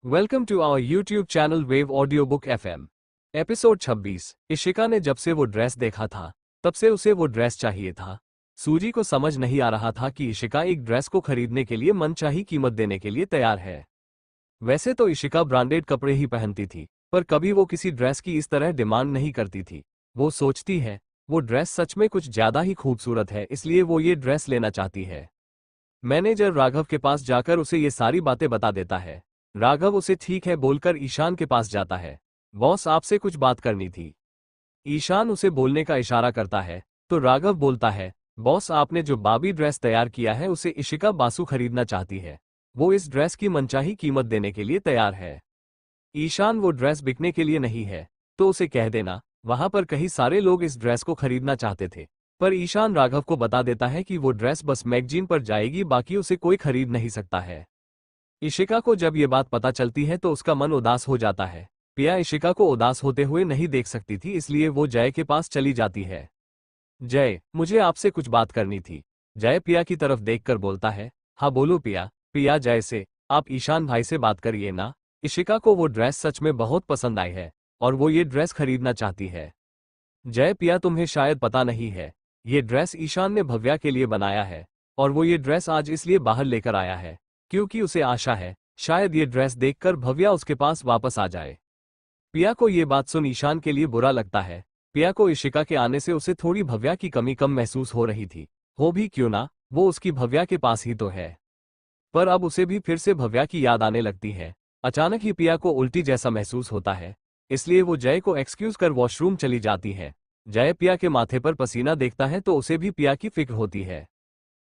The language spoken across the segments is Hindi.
Welcome to our YouTube channel wave audio book FM। Episode 26। Ishika ने जब से वो ड्रेस देखा था तब से उसे वो ड्रेस चाहिए था। सूजी को समझ नहीं आ रहा था कि इशिका एक ड्रेस को खरीदने के लिए मनचाही कीमत देने के लिए तैयार है। वैसे तो इशिका ब्रांडेड कपड़े ही पहनती थी, पर कभी वो किसी ड्रेस की इस तरह डिमांड नहीं करती थी। वो सोचती है वो ड्रेस सच में कुछ ज्यादा ही खूबसूरत है, इसलिए वो ये ड्रेस लेना चाहती है। मैनेजर राघव के पास जाकर उसे ये सारी बातें बता देता है। राघव उसे ठीक है बोलकर ईशान के पास जाता है। बॉस, आपसे कुछ बात करनी थी। ईशान उसे बोलने का इशारा करता है तो राघव बोलता है, बॉस, आपने जो बाबी ड्रेस तैयार किया है उसे इशिका बासु खरीदना चाहती है। वो इस ड्रेस की मनचाही कीमत देने के लिए तैयार है। ईशान, वो ड्रेस बिकने के लिए नहीं है तो उसे कह देना। वहां पर कई सारे लोग इस ड्रेस को खरीदना चाहते थे, पर ईशान राघव को बता देता है कि वो ड्रेस बस मैगजीन पर जाएगी, बाकी उसे कोई खरीद नहीं सकता है। इशिका को जब ये बात पता चलती है तो उसका मन उदास हो जाता है। पिया इशिका को उदास होते हुए नहीं देख सकती थी, इसलिए वो जय के पास चली जाती है। जय, मुझे आपसे कुछ बात करनी थी। जय पिया की तरफ देखकर बोलता है, हाँ बोलो पिया। पिया जय से, आप ईशान भाई से बात करिए ना। इशिका को वो ड्रेस सच में बहुत पसंद आई है और वो ये ड्रेस खरीदना चाहती है। जय, पिया तुम्हें शायद पता नहीं है, ये ड्रेस ईशान ने भव्या के लिए बनाया है और वो ये ड्रेस आज इसलिए बाहर लेकर आया है क्योंकि उसे आशा है शायद ये ड्रेस देखकर भव्या उसके पास वापस आ जाए। पिया को ये बात सुन ईशान के लिए बुरा लगता है। पिया को इशिका के आने से उसे थोड़ी भव्या की कमी कम महसूस हो रही थी। हो भी क्यों ना, वो उसकी भव्या के पास ही तो है। पर अब उसे भी फिर से भव्या की याद आने लगती है। अचानक ही पिया को उल्टी जैसा महसूस होता है, इसलिए वो जय को एक्सक्यूज कर वॉशरूम चली जाती है। जय पिया के माथे पर पसीना देखता है तो उसे भी पिया की फिक्र होती है।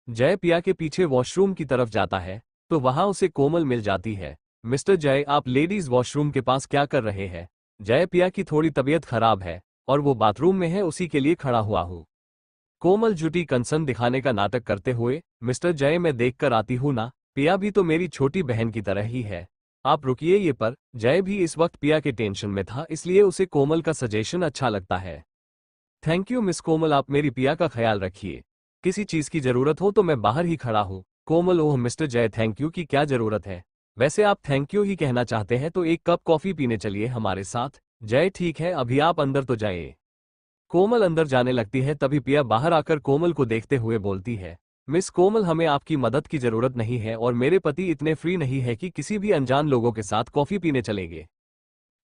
जय पिया के पीछे वॉशरूम की तरफ जाता है तो वहां उसे कोमल मिल जाती है। मिस्टर जय, आप लेडीज वॉशरूम के पास क्या कर रहे हैं? जय, पिया की थोड़ी तबीयत खराब है और वो बाथरूम में है, उसी के लिए खड़ा हुआ हूँ। कोमल जुटी कंसर्न दिखाने का नाटक करते हुए, मिस्टर जय मैं देख कर आती हूँ ना, पिया भी तो मेरी छोटी बहन की तरह ही है। आप रुकिए ये। पर जय भी इस वक्त पिया के टेंशन में था, इसलिए उसे कोमल का सजेशन अच्छा लगता है। थैंक यू मिस कोमल, आप मेरी पिया का ख्याल रखिए। किसी चीज की जरूरत हो तो मैं बाहर ही खड़ा हूँ। कोमल, ओह मिस्टर जय, थैंक यू की क्या जरूरत है? वैसे आप थैंक यू ही कहना चाहते हैं तो एक कप कॉफी पीने चलिए हमारे साथ। जय, ठीक है, अभी आप अंदर तो जाइए। कोमल अंदर जाने लगती है, तभी पिया बाहर आकर कोमल को देखते हुए बोलती है, मिस कोमल, हमें आपकी मदद की जरूरत नहीं है और मेरे पति इतने फ्री नहीं है कि किसी भी अनजान लोगों के साथ कॉफी पीने चलेंगे।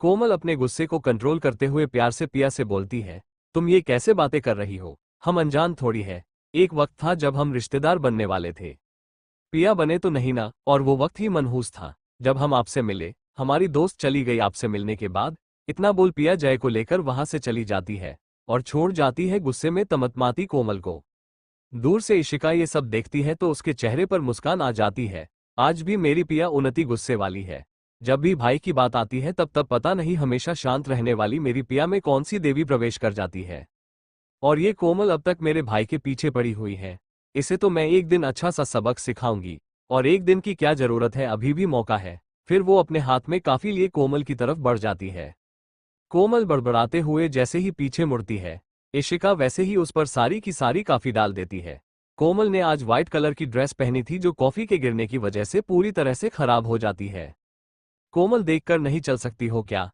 कोमल अपने गुस्से को कंट्रोल करते हुए प्यार से पिया से बोलती है, तुम ये कैसे बातें कर रही हो? हम अनजान थोड़ी है। एक वक्त था जब हम रिश्तेदार बनने वाले थे। पिया, बने तो नहीं ना, और वो वक्त ही मनहूस था जब हम आपसे मिले। हमारी दोस्त चली गई आपसे मिलने के बाद। इतना बोल पिया जय को लेकर वहां से चली जाती है और छोड़ जाती है गुस्से में तमतमाती कोमल को। दूर से इशिका ये सब देखती है तो उसके चेहरे पर मुस्कान आ जाती है। आज भी मेरी पिया उन्नति गुस्से वाली है। जब भी भाई की बात आती है तब तब पता नहीं हमेशा शांत रहने वाली मेरी पिया में कौन सी देवी प्रवेश कर जाती है। और ये कोमल अब तक मेरे भाई के पीछे पड़ी हुई है। इसे तो मैं एक दिन अच्छा सा सबक सिखाऊंगी। और एक दिन की क्या जरूरत है, अभी भी मौका है। फिर वो अपने हाथ में काफी लिए कोमल की तरफ बढ़ जाती है। कोमल बड़बड़ाते हुए जैसे ही पीछे मुड़ती है, इशिका वैसे ही उस पर सारी की सारी काफी डाल देती है। कोमल ने आज व्हाइट कलर की ड्रेस पहनी थी जो कॉफी के गिरने की वजह से पूरी तरह से खराब हो जाती है। कोमल देखकर नहीं चल सकती हो क्या?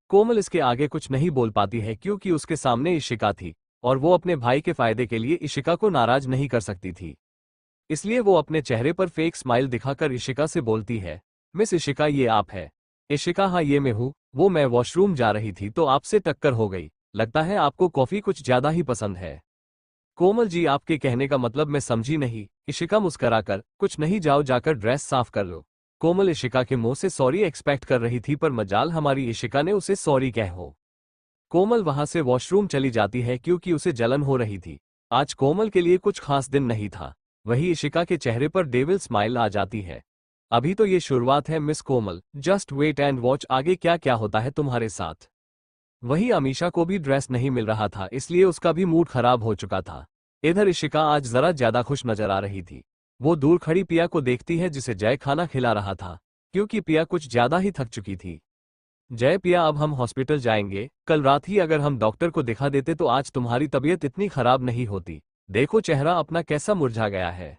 कोमल इसके आगे कुछ नहीं बोल पाती है क्योंकि उसके सामने इशिका थी और वो अपने भाई के फायदे के लिए इशिका को नाराज नहीं कर सकती थी। इसलिए वो अपने चेहरे पर फेक स्माइल दिखाकर इशिका से बोलती है, मिस इशिका, ये आप है? इशिका, हाँ ये मैं हूँ। वो मैं वॉशरूम जा रही थी तो आपसे टक्कर हो गई। लगता है आपको कॉफी कुछ ज्यादा ही पसंद है। कोमल जी, आपके कहने का मतलब मैं समझी नहीं। इशिका मुस्कराकर, कुछ नहीं, जाओ जाकर ड्रेस साफ कर लो। कोमल इशिका के मुंह से सॉरी एक्सपेक्ट कर रही थी, पर मजाल हमारी इशिका ने उसे सॉरी कह हो। कोमल वहां से वॉशरूम चली जाती है क्योंकि उसे जलन हो रही थी। आज कोमल के लिए कुछ खास दिन नहीं था। वही इशिका के चेहरे पर डेविल स्माइल आ जाती है। अभी तो ये शुरुआत है miss Komal, just wait and watch आगे क्या क्या होता है तुम्हारे साथ। वही अमीशा को भी ड्रेस नहीं मिल रहा था, इसलिए उसका भी मूड खराब हो चुका था। इधर इशिका आज जरा ज्यादा खुश नजर आ रही थी। वो दूर खड़ी पिया को देखती है जिसे जय खाना खिला रहा था, क्योंकि पिया कुछ ज्यादा ही थक चुकी थी। जय, पिया अब हम हॉस्पिटल जाएंगे। कल रात ही अगर हम डॉक्टर को दिखा देते तो आज तुम्हारी तबीयत इतनी खराब नहीं होती। देखो चेहरा अपना कैसा मुरझा गया है।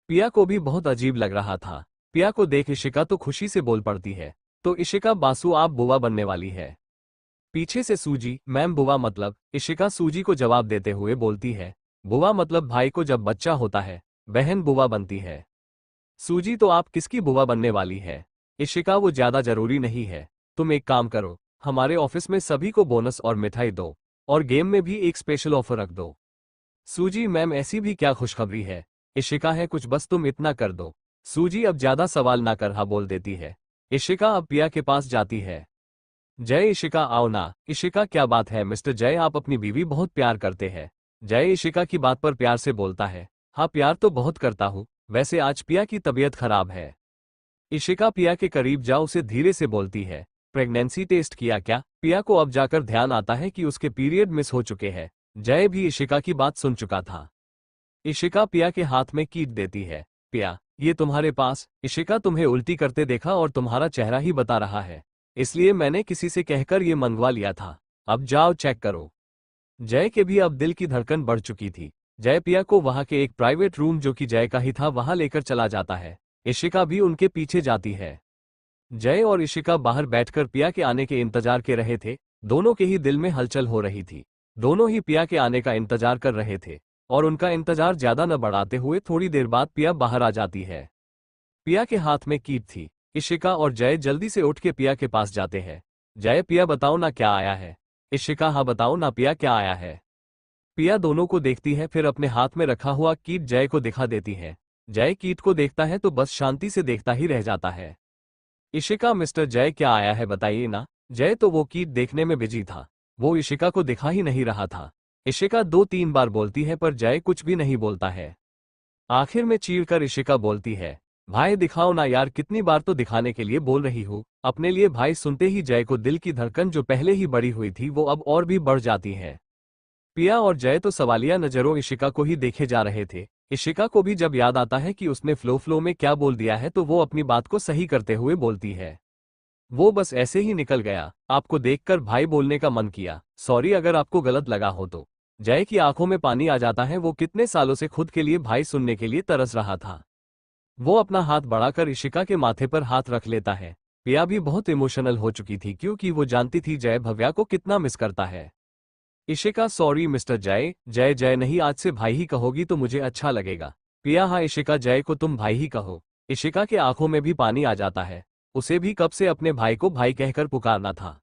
पिया को भी बहुत अजीब लग रहा था। पिया को देख इशिका तो खुशी से बोल पड़ती है, तो इशिका बासु आप बुआ बनने वाली है। पीछे से सूजी मैम बुआ मतलब, इशिका सूजी को जवाब देते हुए बोलती है, बुआ मतलब भाई को जब बच्चा होता है बहन बुआ बनती है। सूजी तो आप किसकी बुआ बनने वाली है? इशिका वो ज्यादा जरूरी नहीं है, तुम एक काम करो, हमारे ऑफिस में सभी को बोनस और मिठाई दो, और गेम में भी एक स्पेशल ऑफर रख दो। सूजी मैम ऐसी भी क्या खुशखबरी है? इशिका है कुछ बस तुम इतना कर दो। सूजी अब ज्यादा सवाल ना कर हाँ बोल देती है। इशिका अब पिया के पास जाती है। जय इशिका आओ ना। इशिका क्या बात है मिस्टर जय, आप अपनी बीवी बहुत प्यार करते हैं। जय इशिका की बात पर प्यार से बोलता है, हाँ प्यार तो बहुत करता हूँ, वैसे आज पिया की तबीयत खराब है। इशिका पिया के करीब जा उसे धीरे से बोलती है, प्रेगनेंसी टेस्ट किया क्या? पिया को अब जाकर ध्यान आता है कि उसके पीरियड मिस हो चुके हैं। जय भी इशिका की बात सुन चुका था। इशिका पिया के हाथ में कीट देती है। पिया ये तुम्हारे पास, इशिका तुम्हें उल्टी करते देखा और तुम्हारा चेहरा ही बता रहा है, इसलिए मैंने किसी से कहकर ये मंगवा लिया था, अब जाओ चेक करो। जय के भी अब दिल की धड़कन बढ़ चुकी थी। जय पिया को वहां के एक प्राइवेट रूम जो कि जय का ही था वहां लेकर चला जाता है। इशिका भी उनके पीछे जाती है। जय और इशिका बाहर बैठकर पिया के आने के इंतजार के रहे थे। दोनों के ही दिल में हलचल हो रही थी। दोनों ही पिया के आने का इंतजार कर रहे थे, और उनका इंतजार ज्यादा न बढ़ाते हुए थोड़ी देर बाद पिया बाहर आ जाती है। पिया के हाथ में कीट थी। इशिका और जय जल्दी से उठ के पिया के पास जाते हैं। जय पिया बताओ ना क्या आया है? इशिका हाँ बताओ ना पिया क्या आया है? पिया दोनों को देखती है, फिर अपने हाथ में रखा हुआ कीट जय को दिखा देती है। जय कीट को देखता है तो बस शांति से देखता ही रह जाता है। इशिका मिस्टर जय क्या आया है बताइए ना। जय तो वो कीट देखने में बिजी था, वो इशिका को दिखा ही नहीं रहा था। इशिका 2-3 बार बोलती है पर जय कुछ भी नहीं बोलता है। आखिर में चीढ़कर इशिका बोलती है, भाई दिखाओ ना यार, कितनी बार तो दिखाने के लिए बोल रही हूँ। अपने लिए भाई सुनते ही जय को दिल की धड़कन जो पहले ही बढ़ी हुई थी वो अब और भी बढ़ जाती है। पिया और जय तो सवालिया नजरों इशिका को ही देखे जा रहे थे। इशिका को भी जब याद आता है कि उसने फ्लो में क्या बोल दिया है तो वो अपनी बात को सही करते हुए बोलती है, वो बस ऐसे ही निकल गया, आपको देखकर भाई बोलने का मन किया, सॉरी अगर आपको गलत लगा हो तो। जय की आंखों में पानी आ जाता है, वो कितने सालों से खुद के लिए भाई सुनने के लिए तरस रहा था। वो अपना हाथ बढ़ाकर इशिका के माथे पर हाथ रख लेता है। पिया भी बहुत इमोशनल हो चुकी थी क्योंकि वो जानती थी जय भव्या को कितना मिस करता है। इशिका सॉरी मिस्टर जय। जय जय नहीं, आज से भाई ही कहोगी तो मुझे अच्छा लगेगा। पिया हाँ इशिका जय को तुम भाई ही कहो। इशिका के आंखों में भी पानी आ जाता है, उसे भी कब से अपने भाई को भाई कहकर पुकारना था।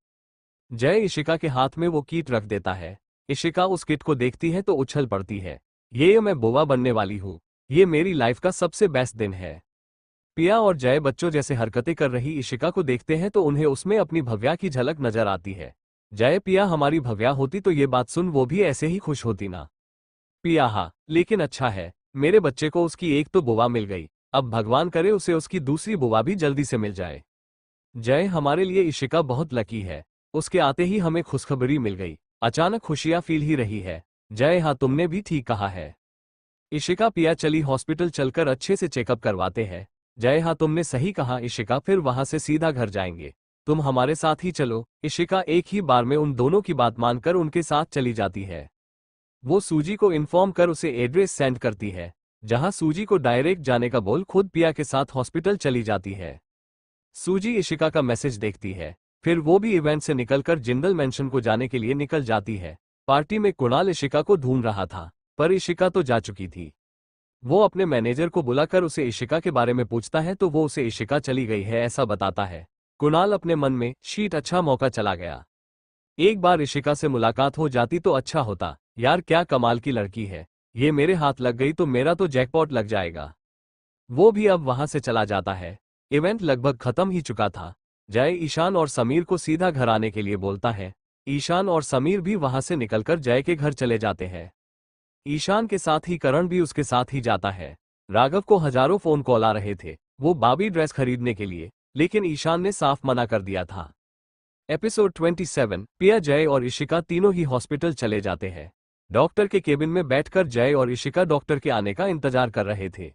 जय इशिका के हाथ में वो कीट रख देता है। इशिका उस किट को देखती है तो उछल पड़ती है, ये मैं बुआ बनने वाली हूँ, ये मेरी लाइफ का सबसे बेस्ट दिन है। पिया और जय बच्चों जैसे हरकतें कर रही इशिका को देखते हैं तो उन्हें उसमें अपनी भव्या की झलक नजर आती है। जय पिया हमारी भव्या होती तो ये बात सुन वो भी ऐसे ही खुश होती ना। पिया हाँ लेकिन अच्छा है, मेरे बच्चे को उसकी एक तो बुआ मिल गई, अब भगवान करे उसे उसकी दूसरी बुआ भी जल्दी से मिल जाए। जय हमारे लिए इशिका बहुत लकी है, उसके आते ही हमें खुशखबरी मिल गई, अचानक खुशियां फील ही रही है। जय हाँ तुमने भी ठीक कहा है। इशिका पिया चली हॉस्पिटल चलकर अच्छे से चेकअप करवाते हैं। जय हाँ तुमने सही कहा इशिका, फिर वहां से सीधा घर जाएंगे, तुम हमारे साथ ही चलो। इशिका एक ही बार में उन दोनों की बात मानकर उनके साथ चली जाती है। वो सूजी को इन्फॉर्म कर उसे एड्रेस सेंड करती है, जहां सूजी को डायरेक्ट जाने का बोल खुद पिया के साथ हॉस्पिटल चली जाती है। सूजी इशिका का मैसेज देखती है, फिर वो भी इवेंट से निकलकर जिंदल मेंशन को जाने के लिए निकल जाती है। पार्टी में कुणाल इशिका को ढूंढ रहा था, पर इशिका तो जा चुकी थी। वो अपने मैनेजर को बुलाकर उसे इशिका के बारे में पूछता है तो वो उसे इशिका चली गई है ऐसा बताता है। कुणाल अपने मन में शीट अच्छा मौका चला गया, एक बार इशिका से मुलाकात हो जाती तो अच्छा होता, यार क्या कमाल की लड़की है, ये मेरे हाथ लग गई तो मेरा तो जैकपॉट लग जाएगा। वो भी अब वहां से चला जाता है। इवेंट लगभग खत्म ही चुका था। जय ईशान और समीर को सीधा घर आने के लिए बोलता है। ईशान और समीर भी वहां से निकलकर जय के घर चले जाते हैं। ईशान के साथ ही करण भी उसके साथ ही जाता है। राघव को हजारों फोन कॉल आ रहे थे वो बाबी ड्रेस खरीदने के लिए, लेकिन ईशान ने साफ मना कर दिया था। एपिसोड 27 पिया जय और इशिका तीनों ही हॉस्पिटल चले जाते हैं। डॉक्टर के केबिन में बैठकर जय और इशिका डॉक्टर के आने का इंतजार कर रहे थे।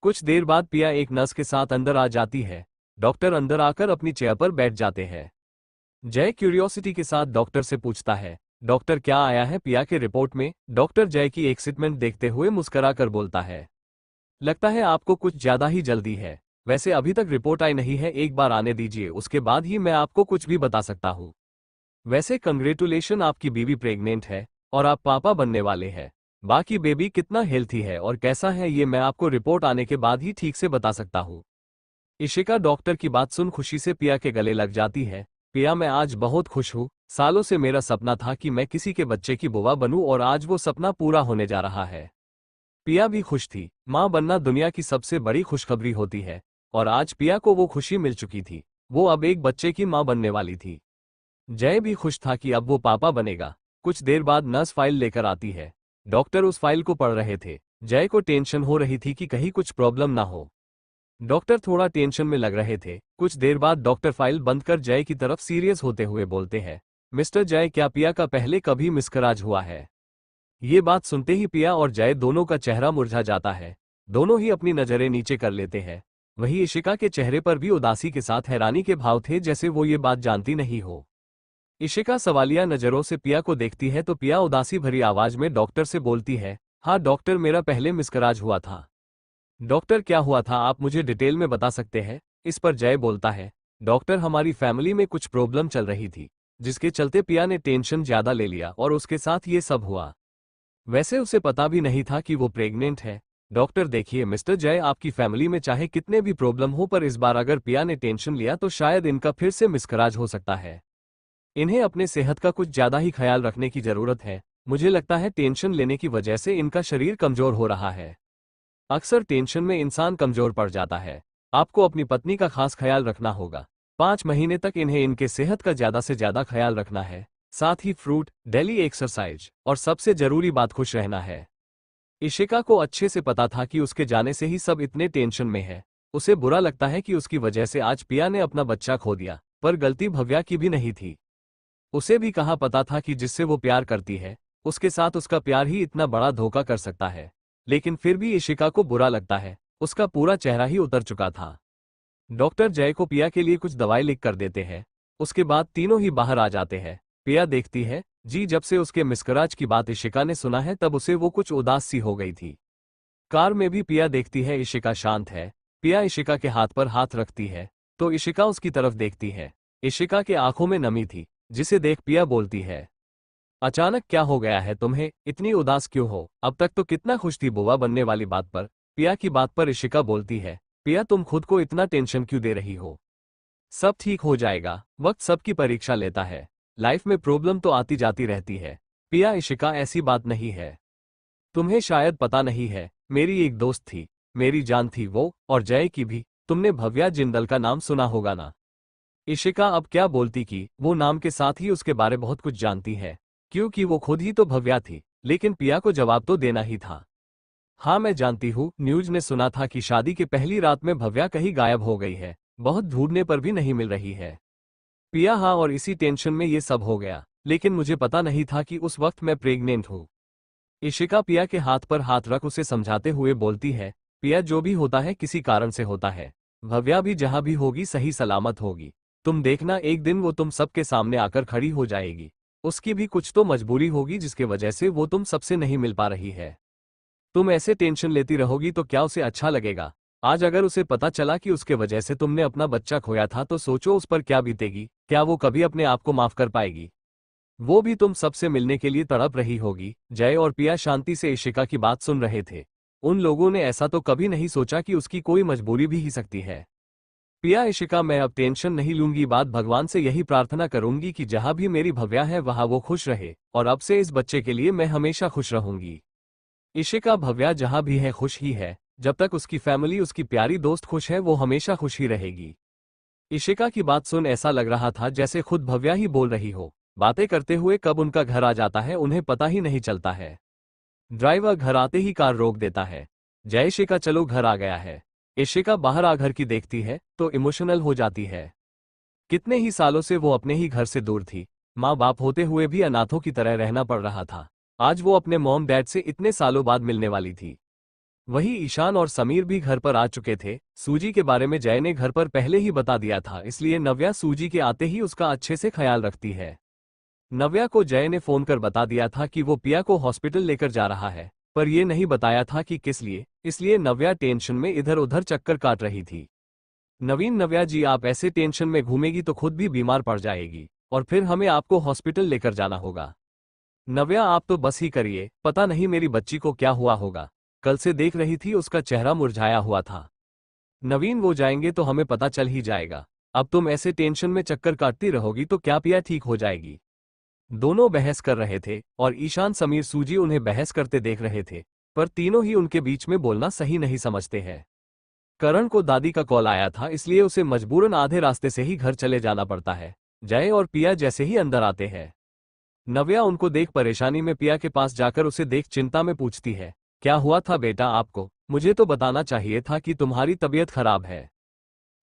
कुछ देर बाद पिया एक नर्स के साथ अंदर आ जाती है। डॉक्टर अंदर आकर अपनी चेयर पर बैठ जाते हैं। जय क्यूरियोसिटी के साथ डॉक्टर से पूछता है, डॉक्टर क्या आया है पिया के रिपोर्ट में? डॉक्टर जय की एक्साइटमेंट देखते हुए मुस्कुरा कर बोलता है, लगता है आपको कुछ ज्यादा ही जल्दी है। वैसे अभी तक रिपोर्ट आई नहीं है, एक बार आने दीजिए, उसके बाद ही मैं आपको कुछ भी बता सकता हूँ। वैसे कंग्रेचुलेशन, आपकी बीवी प्रेग्नेंट है और आप पापा बनने वाले हैं। बाकी बेबी कितना हेल्थी है और कैसा है ये मैं आपको रिपोर्ट आने के बाद ही ठीक से बता सकता हूँ। इशिका डॉक्टर की बात सुन खुशी से पिया के गले लग जाती है। पिया, मैं आज बहुत खुश हूँ। सालों से मेरा सपना था कि मैं किसी के बच्चे की बुआ बनूं और आज वो सपना पूरा होने जा रहा है। पिया भी खुश थी। माँ बनना दुनिया की सबसे बड़ी खुशखबरी होती है और आज पिया को वो खुशी मिल चुकी थी। वो अब एक बच्चे की माँ बनने वाली थी। जय भी खुश था कि अब वो पापा बनेगा। कुछ देर बाद नर्स फाइल लेकर आती है। डॉक्टर उस फाइल को पढ़ रहे थे। जय को टेंशन हो रही थी कि कहीं कुछ प्रॉब्लम ना हो। डॉक्टर थोड़ा टेंशन में लग रहे थे। कुछ देर बाद डॉक्टर फाइल बंद कर जय की तरफ सीरियस होते हुए बोलते हैं, मिस्टर जय, क्या पिया का पहले कभी मिसकराज हुआ है? ये बात सुनते ही पिया और जय दोनों का चेहरा मुरझा जाता है। दोनों ही अपनी नजरें नीचे कर लेते हैं। वहीं इशिका के चेहरे पर भी उदासी के साथ हैरानी के भाव थे, जैसे वो ये बात जानती नहीं हो। इशिका सवालिया नजरों से पिया को देखती है तो पिया उदासी भरी आवाज में डॉक्टर से बोलती है, हाँ डॉक्टर, मेरा पहले मिसकराज हुआ था। डॉक्टर, क्या हुआ था, आप मुझे डिटेल में बता सकते हैं? इस पर जय बोलता है, डॉक्टर, हमारी फैमिली में कुछ प्रॉब्लम चल रही थी जिसके चलते पिया ने टेंशन ज्यादा ले लिया और उसके साथ ये सब हुआ। वैसे उसे पता भी नहीं था कि वो प्रेग्नेंट है। डॉक्टर, देखिए मिस्टर जय, आपकी फैमिली में चाहे कितने भी प्रॉब्लम हो पर इस बार अगर पिया ने टेंशन लिया तो शायद इनका फिर से मिसकराज हो सकता है। इन्हें अपने सेहत का कुछ ज्यादा ही ख्याल रखने की जरूरत है। मुझे लगता है टेंशन लेने की वजह से इनका शरीर कमजोर हो रहा है। अक्सर टेंशन में इंसान कमजोर पड़ जाता है। आपको अपनी पत्नी का खास ख्याल रखना होगा। 5 महीने तक इन्हें इनके सेहत का ज्यादा से ज्यादा ख्याल रखना है। साथ ही फ्रूट, डेली एक्सरसाइज और सबसे जरूरी बात, खुश रहना है। इशिका को अच्छे से पता था कि उसके जाने से ही सब इतने टेंशन में है। उसे बुरा लगता है कि उसकी वजह से आज पिया ने अपना बच्चा खो दिया, पर गलती भव्या की भी नहीं थी। उसे भी कहाँ पता था कि जिससे वो प्यार करती है उसके साथ उसका प्यार ही इतना बड़ा धोखा कर सकता है। लेकिन फिर भी इशिका को बुरा लगता है। उसका पूरा चेहरा ही उतर चुका था। डॉक्टर जय को पिया के लिए कुछ दवाई लिख कर देते हैं। उसके बाद तीनों ही बाहर आ जाते हैं। पिया देखती है, जी, जब से उसके मिसकराज की बात इशिका ने सुना है तब उसे वो कुछ उदास सी हो गई थी। कार में भी पिया देखती है इशिका शांत है। पिया इशिका के हाथ पर हाथ रखती है तो इशिका उसकी तरफ देखती है। इशिका के आंखों में नमी थी, जिसे देख पिया बोलती है, अचानक क्या हो गया है तुम्हें, इतनी उदास क्यों हो? अब तक तो कितना खुश थी बुआ बनने वाली बात पर। पिया की बात पर इशिका बोलती है, पिया, तुम खुद को इतना टेंशन क्यों दे रही हो? सब ठीक हो जाएगा। वक्त सबकी परीक्षा लेता है। लाइफ में प्रॉब्लम तो आती जाती रहती है। पिया, इशिका, ऐसी बात नहीं है। तुम्हें शायद पता नहीं है, मेरी एक दोस्त थी, मेरी जान थी वो, और जय की भी। तुमने भव्या जिंदल का नाम सुना होगा ना? इशिका अब क्या बोलती कि वो नाम के साथ ही उसके बारे बहुत कुछ जानती है, क्योंकि वो खुद ही तो भव्या थी। लेकिन पिया को जवाब तो देना ही था। हाँ, मैं जानती हूँ, न्यूज में सुना था कि शादी के पहली रात में भव्या कहीं गायब हो गई है। बहुत ढूंढने पर भी नहीं मिल रही है। पिया, हाँ, और इसी टेंशन में ये सब हो गया। लेकिन मुझे पता नहीं था कि उस वक्त मैं प्रेग्नेंट हूँ। इशिका पिया के हाथ पर हाथ रख उसे समझाते हुए बोलती है, पिया, जो भी होता है किसी कारण से होता है। भव्या भी जहां भी होगी सही सलामत होगी। तुम देखना, एक दिन वो तुम सबके सामने आकर खड़ी हो जाएगी। उसकी भी कुछ तो मजबूरी होगी जिसके वजह से वो तुम सबसे नहीं मिल पा रही है। तुम ऐसे टेंशन लेती रहोगी तो क्या उसे अच्छा लगेगा? आज अगर उसे पता चला कि उसके वजह से तुमने अपना बच्चा खोया था तो सोचो उस पर क्या बीतेगी। क्या वो कभी अपने आप को माफ कर पाएगी? वो भी तुम सबसे मिलने के लिए तड़प रही होगी। जय और पिया शांति से इशिका की बात सुन रहे थे। उन लोगों ने ऐसा तो कभी नहीं सोचा कि उसकी कोई मजबूरी भी ही सकती है। पिया, इशिका, मैं अब टेंशन नहीं लूंगी। बात भगवान से यही प्रार्थना करूंगी कि जहां भी मेरी भव्या है वहां वो खुश रहे, और अब से इस बच्चे के लिए मैं हमेशा खुश रहूंगी। इशिका, भव्या जहां भी है खुश ही है। जब तक उसकी फैमिली, उसकी प्यारी दोस्त खुश है वो हमेशा खुश ही रहेगी। इशिका की बात सुन ऐसा लग रहा था जैसे खुद भव्या ही बोल रही हो। बातें करते हुए कब उनका घर आ जाता है उन्हें पता ही नहीं चलता है। ड्राइवर घर आते ही कार रोक देता है। जय, इशिका, चलो, घर आ गया है। इशिका बाहर आ घर की देखती है तो इमोशनल हो जाती है। कितने ही सालों से वो अपने ही घर से दूर थी। माँ बाप होते हुए भी अनाथों की तरह रहना पड़ रहा था। आज वो अपने मॉम डैड से इतने सालों बाद मिलने वाली थी। वही ईशान और समीर भी घर पर आ चुके थे। सूजी के बारे में जय ने घर पर पहले ही बता दिया था, इसलिए नव्या सूजी के आते ही उसका अच्छे से ख्याल रखती है। नव्या को जय ने फोन कर बता दिया था कि वो पिया को हॉस्पिटल लेकर जा रहा है, पर ये नहीं बताया था कि किस लिए, इसलिए नव्या टेंशन में इधर उधर चक्कर काट रही थी। नवीन, नव्या जी आप ऐसे टेंशन में घूमेगी तो खुद भी बीमार पड़ जाएगी और फिर हमें आपको हॉस्पिटल लेकर जाना होगा। नव्या आप तो बस ही करिए, पता नहीं मेरी बच्ची को क्या हुआ होगा। कल से देख रही थी उसका चेहरा मुरझाया हुआ था। नवीन, वो जाएंगे तो हमें पता चल ही जाएगा। अब तुम ऐसे टेंशन में चक्कर काटती रहोगी तो क्या पिया ठीक हो जाएगी। दोनों बहस कर रहे थे और ईशान, समीर, सूजी उन्हें बहस करते देख रहे थे, पर तीनों ही उनके बीच में बोलना सही नहीं समझते हैं। करण को दादी का कॉल आया था, इसलिए उसे मजबूरन आधे रास्ते से ही घर चले जाना पड़ता है। जय और पिया जैसे ही अंदर आते हैं, नव्या उनको देख परेशानी में पिया के पास जाकर उसे देख चिंता में पूछती है, क्या हुआ था बेटा आपको? मुझे तो बताना चाहिए था कि तुम्हारी तबीयत खराब है।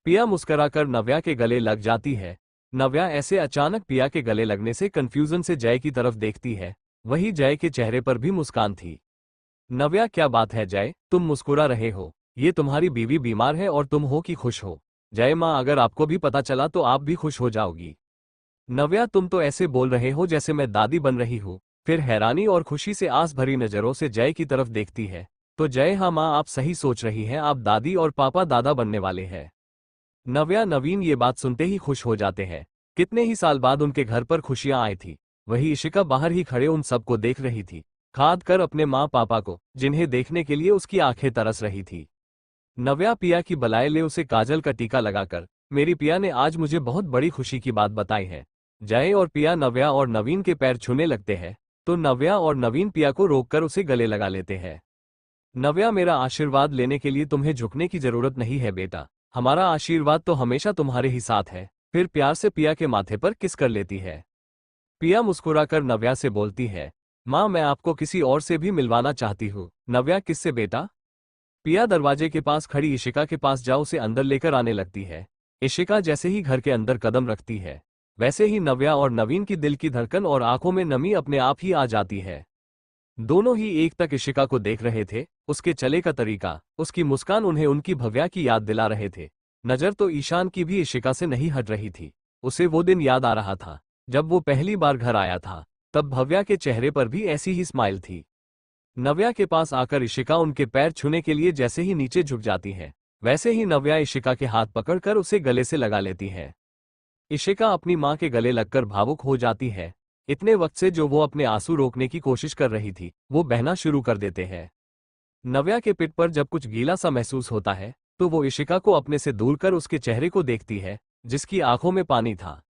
पिया मुस्कुराकर नव्या के गले लग जाती है। नव्या ऐसे अचानक पिया के गले लगने से कंफ्यूजन से जय की तरफ देखती है। वही जय के चेहरे पर भी मुस्कान थी। नव्या, क्या बात है जय, तुम मुस्कुरा रहे हो? ये तुम्हारी बीवी बीमार है और तुम हो कि खुश हो? जय माँ, अगर आपको भी पता चला तो आप भी खुश हो जाओगी। नव्या, तुम तो ऐसे बोल रहे हो जैसे मैं दादी बन रही हूँ। फिर हैरानी और खुशी से आस भरी नजरों से जय की तरफ देखती है। तो जय, हाँ माँ, आप सही सोच रही हैं, आप दादी और पापा दादा बनने वाले हैं। नव्या, नवीन ये बात सुनते ही खुश हो जाते हैं। कितने ही साल बाद उनके घर पर खुशियां आई थी। वही इशिका बाहर ही खड़े उन सबको देख रही थी, खाद कर अपने माँ पापा को, जिन्हें देखने के लिए उसकी आंखें तरस रही थी। नव्या पिया की बलाए ले उसे काजल का टीका लगाकर, मेरी पिया ने आज मुझे बहुत बड़ी खुशी की बात बताई है। जय और पिया नव्या और नवीन के पैर छूने लगते हैं, तो नव्या और नवीन पिया को रोककर उसे गले लगा लेते हैं। नव्या, मेरा आशीर्वाद लेने के लिए तुम्हें झुकने की जरूरत नहीं है बेटा, हमारा आशीर्वाद तो हमेशा तुम्हारे ही साथ है। फिर प्यार से पिया के माथे पर किस कर लेती है। पिया मुस्कुराकर नव्या से बोलती है, माँ मैं आपको किसी और से भी मिलवाना चाहती हूँ। नव्या, किससे बेटा? पिया दरवाजे के पास खड़ी इशिका के पास जा उसे अंदर लेकर आने लगती है। इशिका जैसे ही घर के अंदर कदम रखती है, वैसे ही नव्या और नवीन की दिल की धड़कन और आंखों में नमी अपने आप ही आ जाती है। दोनों ही एक तक इशिका को देख रहे थे। उसके चले का तरीका, उसकी मुस्कान उन्हें उनकी भव्या की याद दिला रहे थे। नजर तो ईशान की भी इशिका से नहीं हट रही थी। उसे वो दिन याद आ रहा था जब वो पहली बार घर आया था। तब भव्या के चेहरे पर भी ऐसी ही स्माइल थी। नव्या के पास आकर इशिका उनके पैर छूने के लिए जैसे ही नीचे झुक जाती है, वैसे ही नव्या इशिका के हाथ पकड़कर उसे गले से लगा लेती है। इशिका अपनी माँ के गले लगकर भावुक हो जाती है। इतने वक्त से जो वो अपने आंसू रोकने की कोशिश कर रही थी, वो बहना शुरू कर देते हैं। नव्या के पिठ पर जब कुछ गीला सा महसूस होता है, तो वो इशिका को अपने से दूर कर उसके चेहरे को देखती है, जिसकी आंखों में पानी था।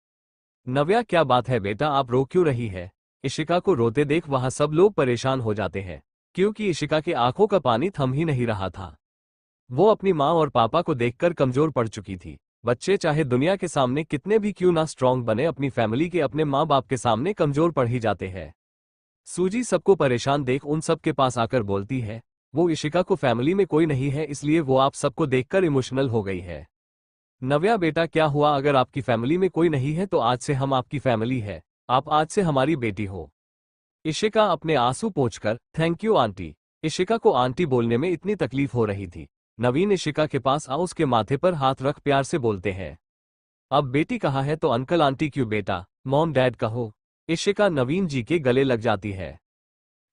नव्या, क्या बात है बेटा, आप रो क्यों रही है? इशिका को रोते देख वहां सब लोग परेशान हो जाते हैं, क्योंकि इशिका के आंखों का पानी थम ही नहीं रहा था। वो अपनी माँ और पापा को देखकर कमजोर पड़ चुकी थी। बच्चे चाहे दुनिया के सामने कितने भी क्यों ना स्ट्रांग बने, अपनी फैमिली के, अपने माँ बाप के सामने कमजोर पड़ ही जाते हैं। सूजी सबको परेशान देख उन सब के पास आकर बोलती है, वो इशिका को फैमिली में कोई नहीं है, इसलिए वो आप सबको देखकर इमोशनल हो गई है। नव्या बेटा, क्या हुआ? अगर आपकी फैमिली में कोई नहीं है तो आज से हम आपकी फैमिली है, आप आज से हमारी बेटी हो। इशिका अपने आंसू पोंछकर, थैंक यू आंटी। इशिका को आंटी बोलने में इतनी तकलीफ हो रही थी। नवीन इशिका के पास आ उसके माथे पर हाथ रख प्यार से बोलते हैं, अब बेटी कहाँ है तो अंकल आंटी क्यों बेटा, मॉम डैड कहो। इशिका नवीन जी के गले लग जाती है।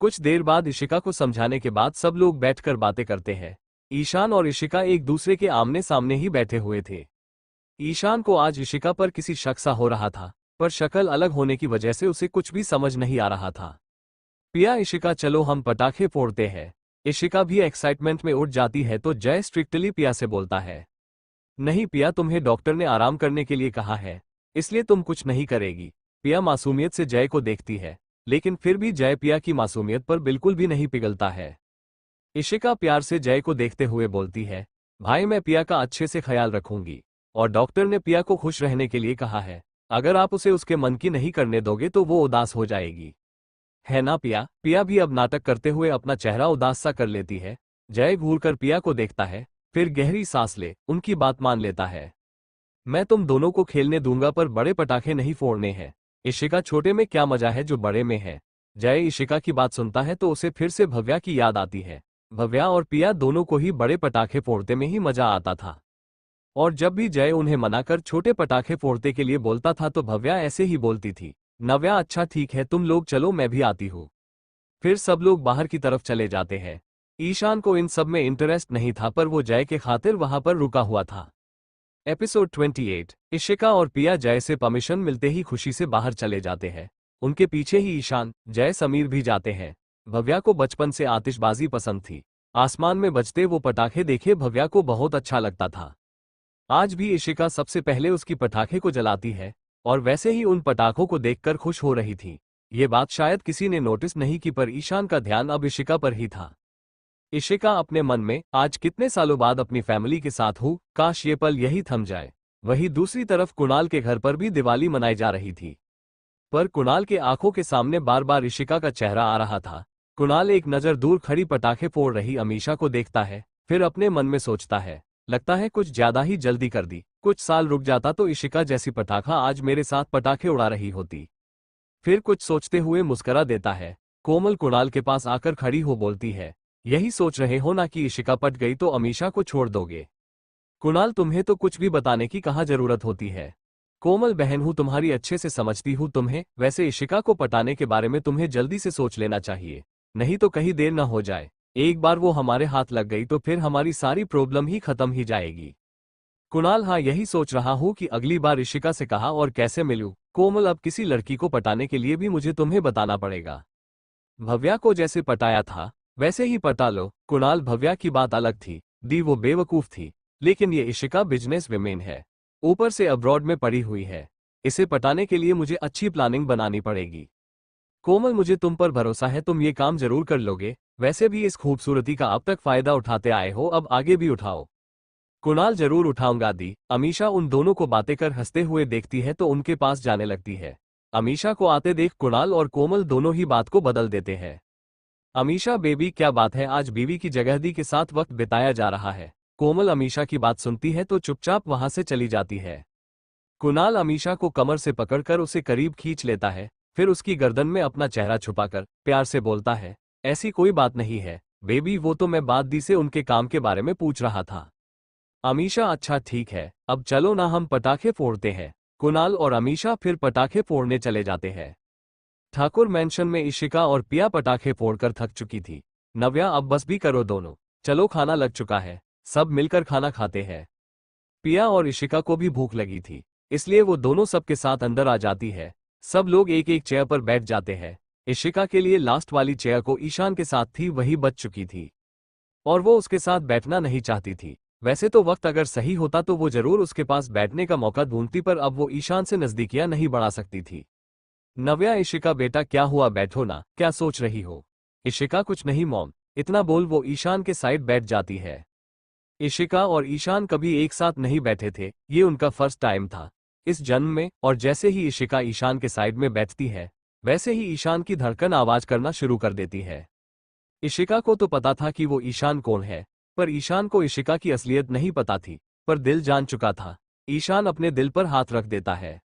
कुछ देर बाद इशिका को समझाने के बाद सब लोग बैठकर बातें करते हैं। ईशान और इशिका एक दूसरे के आमने सामने ही बैठे हुए थे। ईशान को आज इशिका पर किसी शक सा हो रहा था, पर शक्ल अलग होने की वजह से उसे कुछ भी समझ नहीं आ रहा था। पिया, इशिका चलो हम पटाखे फोड़ते हैं। इशिका भी एक्साइटमेंट में उठ जाती है तो जय स्ट्रिक्टली पिया से बोलता है, नहीं पिया, तुम्हें डॉक्टर ने आराम करने के लिए कहा है, इसलिए तुम कुछ नहीं करेगी। पिया मासूमियत से जय को देखती है, लेकिन फिर भी जय पिया की मासूमियत पर बिल्कुल भी नहीं पिघलता है। इशिका प्यार से जय को देखते हुए बोलती है, भाई मैं पिया का अच्छे से ख्याल रखूंगी, और डॉक्टर ने पिया को खुश रहने के लिए कहा है। अगर आप उसे उसके मन की नहीं करने दोगे तो वो उदास हो जाएगी, है ना पिया? पिया भी अब नाटक करते हुए अपना चेहरा उदास सा कर लेती है। जय घूरकर पिया को देखता है, फिर गहरी सांस ले उनकी बात मान लेता है। मैं तुम दोनों को खेलने दूंगा, पर बड़े पटाखे नहीं फोड़ने हैं। इशिका, छोटे में क्या मजा है जो बड़े में है। जय इशिका की बात सुनता है तो उसे फिर से भव्या की याद आती है। भव्या और पिया दोनों को ही बड़े पटाखे फोड़ते में ही मजा आता था, और जब भी जय उन्हें मनाकर छोटे पटाखे फोड़ते के लिए बोलता था तो भव्या ऐसे ही बोलती थी, नव्या अच्छा ठीक है, तुम लोग चलो मैं भी आती हूँ। फिर सब लोग बाहर की तरफ चले जाते हैं। ईशान को इन सब में इंटरेस्ट नहीं था, पर वो जय के खातिर वहां पर रुका हुआ था। एपिसोड 28। इशिका और पिया जय से परमिशन मिलते ही खुशी से बाहर चले जाते हैं। उनके पीछे ही ईशान, जय, समीर भी जाते हैं। भव्या को बचपन से आतिशबाजी पसंद थी। आसमान में बजते वो पटाखे देखे भव्या को बहुत अच्छा लगता था। आज भी इशिका सबसे पहले उसकी पटाखे को जलाती है और वैसे ही उन पटाखों को देखकर खुश हो रही थी। ये बात शायद किसी ने नोटिस नहीं की, पर ईशान का ध्यान अब इशिका पर ही था। इशिका अपने मन में, आज कितने सालों बाद अपनी फैमिली के साथ हूँ, काश ये पल यही थम जाए। वहीं दूसरी तरफ कुणाल के घर पर भी दिवाली मनाई जा रही थी, पर कुणाल के आंखों के सामने बार बार इशिका का चेहरा आ रहा था। कुणाल एक नजर दूर खड़ी पटाखे फोड़ रही अमीषा को देखता है, फिर अपने मन में सोचता है, लगता है कुछ ज्यादा ही जल्दी कर दी। कुछ साल रुक जाता तो इशिका जैसी पटाखा आज मेरे साथ पटाखे उड़ा रही होती। फिर कुछ सोचते हुए मुस्कुरा देता है। कोमल कुणाल के पास आकर खड़ी हो बोलती है, यही सोच रहे हो ना कि इशिका पट गई तो अमीषा को छोड़ दोगे? कुणाल, तुम्हें तो कुछ भी बताने की कहाँ जरूरत होती है। कोमल बहन हूँ तुम्हारी, अच्छे से समझती हूँ तुम्हें। वैसे इशिका को पटाने के बारे में तुम्हें जल्दी से सोच लेना चाहिए, नहीं तो कहीं देर न हो जाए। एक बार वो हमारे हाथ लग गई तो फिर हमारी सारी प्रॉब्लम ही खत्म ही जाएगी। कुणाल, हाँ यही सोच रहा हूँ कि अगली बार इशिका से कहाँ और कैसे मिलूं। कोमल, अब किसी लड़की को पटाने के लिए भी मुझे तुम्हें बताना पड़ेगा। भव्या को जैसे पटाया था वैसे ही पटा लो। कुणाल, भव्या की बात अलग थी, दी वो बेवकूफ थी, लेकिन ये इशिका बिजनेस विमेन है, ऊपर से अब्रॉड में पड़ी हुई है। इसे पटाने के लिए मुझे अच्छी प्लानिंग बनानी पड़ेगी। कोमल, मुझे तुम पर भरोसा है, तुम ये काम जरूर कर लोगे। वैसे भी इस खूबसूरती का अब तक फायदा उठाते आए हो, अब आगे भी उठाओ। कुणाल, जरूर उठाऊंगा दी। अमीषा उन दोनों को बातें कर हंसते हुए देखती है तो उनके पास जाने लगती है। अमीषा को आते देख कुणाल और कोमल दोनों ही बात को बदल देते हैं। अमीषा, बेबी क्या बात है, आज बीवी की जगह दी के साथ वक्त बिताया जा रहा है। कोमल अमीषा की बात सुनती है तो चुपचाप वहां से चली जाती है। कुणाल अमीषा को कमर से पकड़कर उसे करीब खींच लेता है, फिर उसकी गर्दन में अपना चेहरा छुपाकर प्यार से बोलता है, ऐसी कोई बात नहीं है बेबी, वो तो मैं बात दी से उनके काम के बारे में पूछ रहा था। अमीषा, अच्छा ठीक है, अब चलो ना हम पटाखे फोड़ते हैं। कुणाल और अमीषा फिर पटाखे फोड़ने चले जाते हैं। ठाकुर मैंशन में इशिका और पिया पटाखे फोड़कर थक चुकी थी। नव्या, अब बस भी करो दोनों, चलो खाना लग चुका है, सब मिलकर खाना खाते हैं। पिया और इशिका को भी भूख लगी थी, इसलिए वो दोनों सबके साथ अंदर आ जाती है। सब लोग एक एक चेयर पर बैठ जाते हैं। इशिका के लिए लास्ट वाली चेयर को ईशान के साथ थी, वही बच चुकी थी और वो उसके साथ बैठना नहीं चाहती थी। वैसे तो वक्त अगर सही होता तो वो जरूर उसके पास बैठने का मौका ढूंढती, पर अब वो ईशान से नजदीकियां नहीं बढ़ा सकती थी। नव्या, इशिका बेटा क्या हुआ, बैठो ना, क्या सोच रही हो? इशिका, कुछ नहीं मॉम। इतना बोल वो ईशान के साइड बैठ जाती है। इशिका और ईशान कभी एक साथ नहीं बैठे थे, ये उनका फर्स्ट टाइम था इस जन्म में। और जैसे ही इशिका ईशान के साइड में बैठती है वैसे ही ईशान की धड़कन आवाज करना शुरू कर देती है। इशिका को तो पता था कि वो ईशान कौन है, पर ईशान को इशिका की असलियत नहीं पता थी, पर दिल जान चुका था। ईशान अपने दिल पर हाथ रख देता है।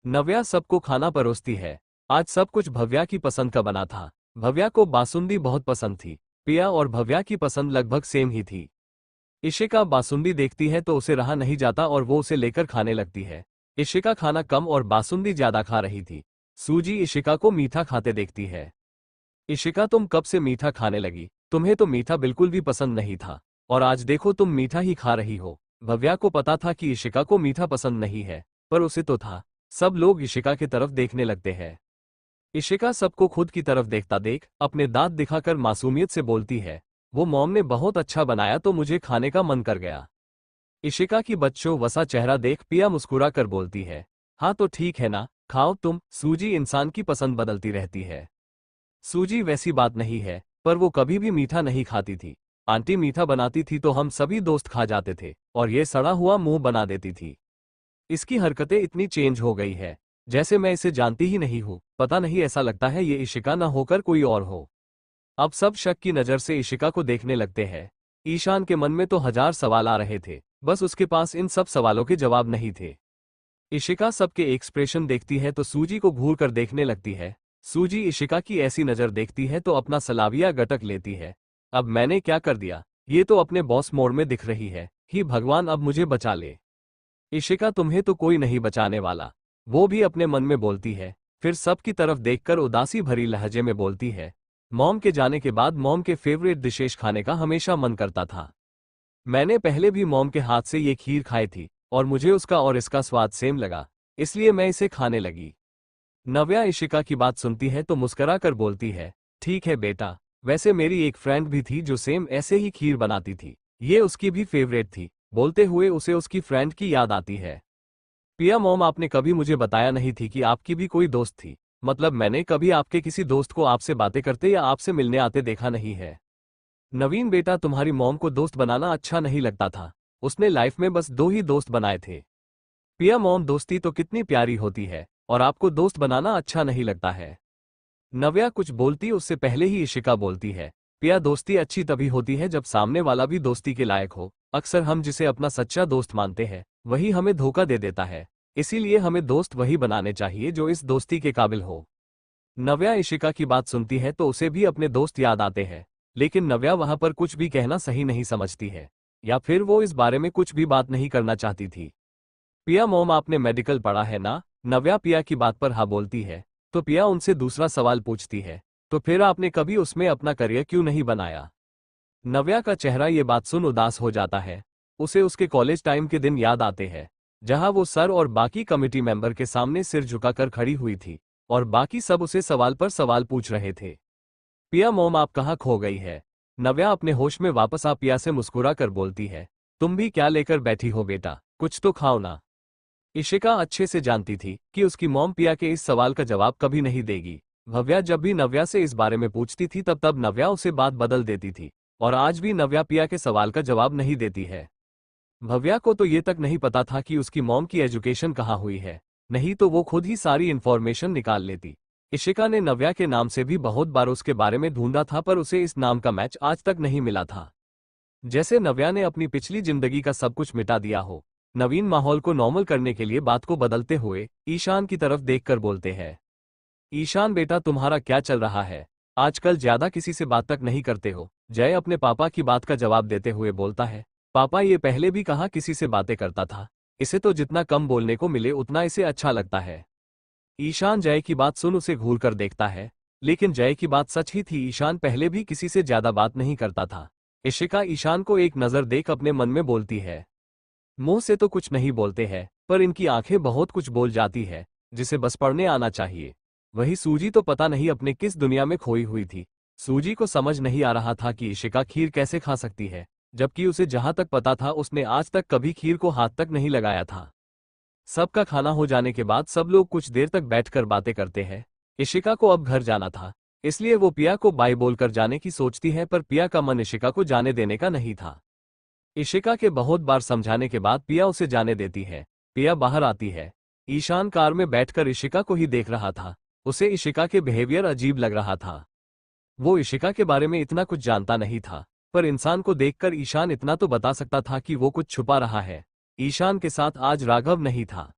नव्या सबको खाना परोसती है। आज सब कुछ भव्या की पसंद का बना था। भव्या को बासुंदी बहुत पसंद थी। पिया और भव्या की पसंद लगभग सेम ही थी। इशिका बासुंदी देखती है तो उसे रहा नहीं जाता और वो उसे लेकर खाने लगती है। इशिका खाना कम और बासुंदी ज्यादा खा रही थी। सूजी इशिका को मीठा खाते देखती है। इशिका, तुम कब से मीठा खाने लगी? तुम्हें तो मीठा बिल्कुल भी पसंद नहीं था और आज देखो तुम मीठा ही खा रही हो। भव्या को पता था कि इशिका को मीठा पसंद नहीं है, पर उसे तो था। सब लोग इशिका की तरफ देखने लगते हैं। इशिका सबको खुद की तरफ देखता देख अपने दांत दिखाकर मासूमियत से बोलती है, वो मॉम ने बहुत अच्छा बनाया तो मुझे खाने का मन कर गया। इशिका की बच्चों वसा चेहरा देख पिया मुस्कुरा कर बोलती है, हाँ तो ठीक है ना, खाओ तुम। सूजी, इंसान की पसंद बदलती रहती है। सूजी, वैसी बात नहीं है, पर वो कभी भी मीठा नहीं खाती थी। आंटी मीठा बनाती थी तो हम सभी दोस्त खा जाते थे और ये सड़ा हुआ मुंह बना देती थी। इसकी हरकतें इतनी चेंज हो गई है जैसे मैं इसे जानती ही नहीं हूँ। पता नहीं, ऐसा लगता है ये इशिका न होकर कोई और हो। अब सब शक की नज़र से इशिका को देखने लगते हैं। ईशान के मन में तो हजार सवाल आ रहे थे, बस उसके पास इन सब सवालों के जवाब नहीं थे। इशिका सबके एक्सप्रेशन देखती है तो सूजी को घूर कर देखने लगती है। सूजी इशिका की ऐसी नज़र देखती है तो अपना सलाविया गटक लेती है। अब मैंने क्या कर दिया? ये तो अपने बॉस मोड में दिख रही है। ही भगवान, अब मुझे बचा ले। इशिका, तुम्हें तो कोई नहीं बचाने वाला, वो भी अपने मन में बोलती है। फिर सबकी तरफ देखकर उदासी भरी लहजे में बोलती है, मॉम के जाने के बाद मॉम के फेवरेट डिशेस खाने का हमेशा मन करता था। मैंने पहले भी मॉम के हाथ से ये खीर खाई थी, और मुझे उसका और इसका स्वाद सेम लगा, इसलिए मैं इसे खाने लगी। नव्या इशिका की बात सुनती है तो मुस्कुरा कर बोलती है, ठीक है बेटा, वैसे मेरी एक फ्रेंड भी थी जो सेम ऐसे ही खीर बनाती थी, ये उसकी भी फेवरेट थी। बोलते हुए उसे उसकी फ्रेंड की याद आती है। पिया मॉम, आपने कभी मुझे बताया नहीं थी कि आपकी भी कोई दोस्त थी। मतलब मैंने कभी आपके किसी दोस्त को आपसे बातें करते या आपसे मिलने आते देखा नहीं है। नवीन बेटा, तुम्हारी मॉम को दोस्त बनाना अच्छा नहीं लगता था, उसने लाइफ में बस 2 ही दोस्त बनाए थे। पिया मॉम, दोस्ती तो कितनी प्यारी होती है और आपको दोस्त बनाना अच्छा नहीं लगता है। नव्या कुछ बोलती उससे पहले ही इशिका बोलती है, पिया, दोस्ती अच्छी तभी होती है जब सामने वाला भी दोस्ती के लायक हो। अक्सर हम जिसे अपना सच्चा दोस्त मानते हैं वही हमें धोखा दे देता है, इसीलिए हमें दोस्त वही बनाने चाहिए जो इस दोस्ती के काबिल हो। नव्या इशिका की बात सुनती है तो उसे भी अपने दोस्त याद आते हैं, लेकिन नव्या वहां पर कुछ भी कहना सही नहीं समझती है, या फिर वो इस बारे में कुछ भी बात नहीं करना चाहती थी। पिया मॉम, आपने मेडिकल पढ़ा है ना? नव्या पिया की बात पर हाँ बोलती है, तो पिया उनसे दूसरा सवाल पूछती है, तो फिर आपने कभी उसमें अपना करियर क्यों नहीं बनाया? नव्या का चेहरा ये बात सुन उदास हो जाता है। उसे उसके कॉलेज टाइम के दिन याद आते हैं, जहां वो सर और बाकी कमिटी मेंबर के सामने सिर झुकाकर खड़ी हुई थी और बाकी सब उसे सवाल पर सवाल पूछ रहे थे। पिया मॉम, आप कहाँ खो गई है? नव्या अपने होश में वापस आ पिया से मुस्कुरा कर बोलती है, तुम भी क्या लेकर बैठी हो बेटा, कुछ तो खाओ ना। इशिका अच्छे से जानती थी कि उसकी मॉम पिया के इस सवाल का जवाब कभी नहीं देगी। भव्या जब भी नव्या से इस बारे में पूछती थी तब नव्या उसे बात बदल देती थी, और आज भी नव्या पिया के सवाल का जवाब नहीं देती है। भव्या को तो ये तक नहीं पता था कि उसकी मॉम की एजुकेशन कहाँ हुई है, नहीं तो वो खुद ही सारी इन्फॉर्मेशन निकाल लेती। इशिका ने नव्या के नाम से भी बहुत बार उसके बारे में ढूंढा था, पर उसे इस नाम का मैच आज तक नहीं मिला था। जैसे नव्या ने अपनी पिछली जिंदगी का सब कुछ मिटा दिया हो। नवीन माहौल को नॉर्मल करने के लिए बात को बदलते हुए ईशान की तरफ देखकर बोलते हैं, ईशान बेटा, तुम्हारा क्या चल रहा है? आजकल ज्यादा किसी से बात तक नहीं करते हो। जय अपने पापा की बात का जवाब देते हुए बोलता है, पापा, ये पहले भी कहाँ किसी से बातें करता था, इसे तो जितना कम बोलने को मिले उतना इसे अच्छा लगता है। ईशान जय की बात सुन उसे घूर कर देखता है, लेकिन जय की बात सच ही थी। ईशान पहले भी किसी से ज्यादा बात नहीं करता था। इशिका ईशान को एक नजर देख अपने मन में बोलती है, मुंह से तो कुछ नहीं बोलते हैं, पर इनकी आंखें बहुत कुछ बोल जाती है, जिसे बस पढ़ने आना चाहिए। वही सूजी तो पता नहीं अपने किस दुनिया में खोई हुई थी। सूजी को समझ नहीं आ रहा था कि इशिका खीर कैसे खा सकती है, जबकि उसे जहां तक पता था उसने आज तक कभी खीर को हाथ तक नहीं लगाया था। सबका खाना हो जाने के बाद सब लोग कुछ देर तक बैठकर बातें करते हैं। इशिका को अब घर जाना था, इसलिए वो पिया को बाय बोलकर जाने की सोचती है, पर पिया का मन इशिका को जाने देने का नहीं था। इशिका के बहुत बार समझाने के बाद पिया उसे जाने देती है। पिया बाहर आती है। ईशान कार में बैठकर इशिका को ही देख रहा था। उसे इशिका के बिहेवियर अजीब लग रहा था। वो इशिका के बारे में इतना कुछ जानता नहीं था, पर इंसान को देखकर ईशान इतना तो बता सकता था कि वो कुछ छुपा रहा है। ईशान के साथ आज राघव नहीं था।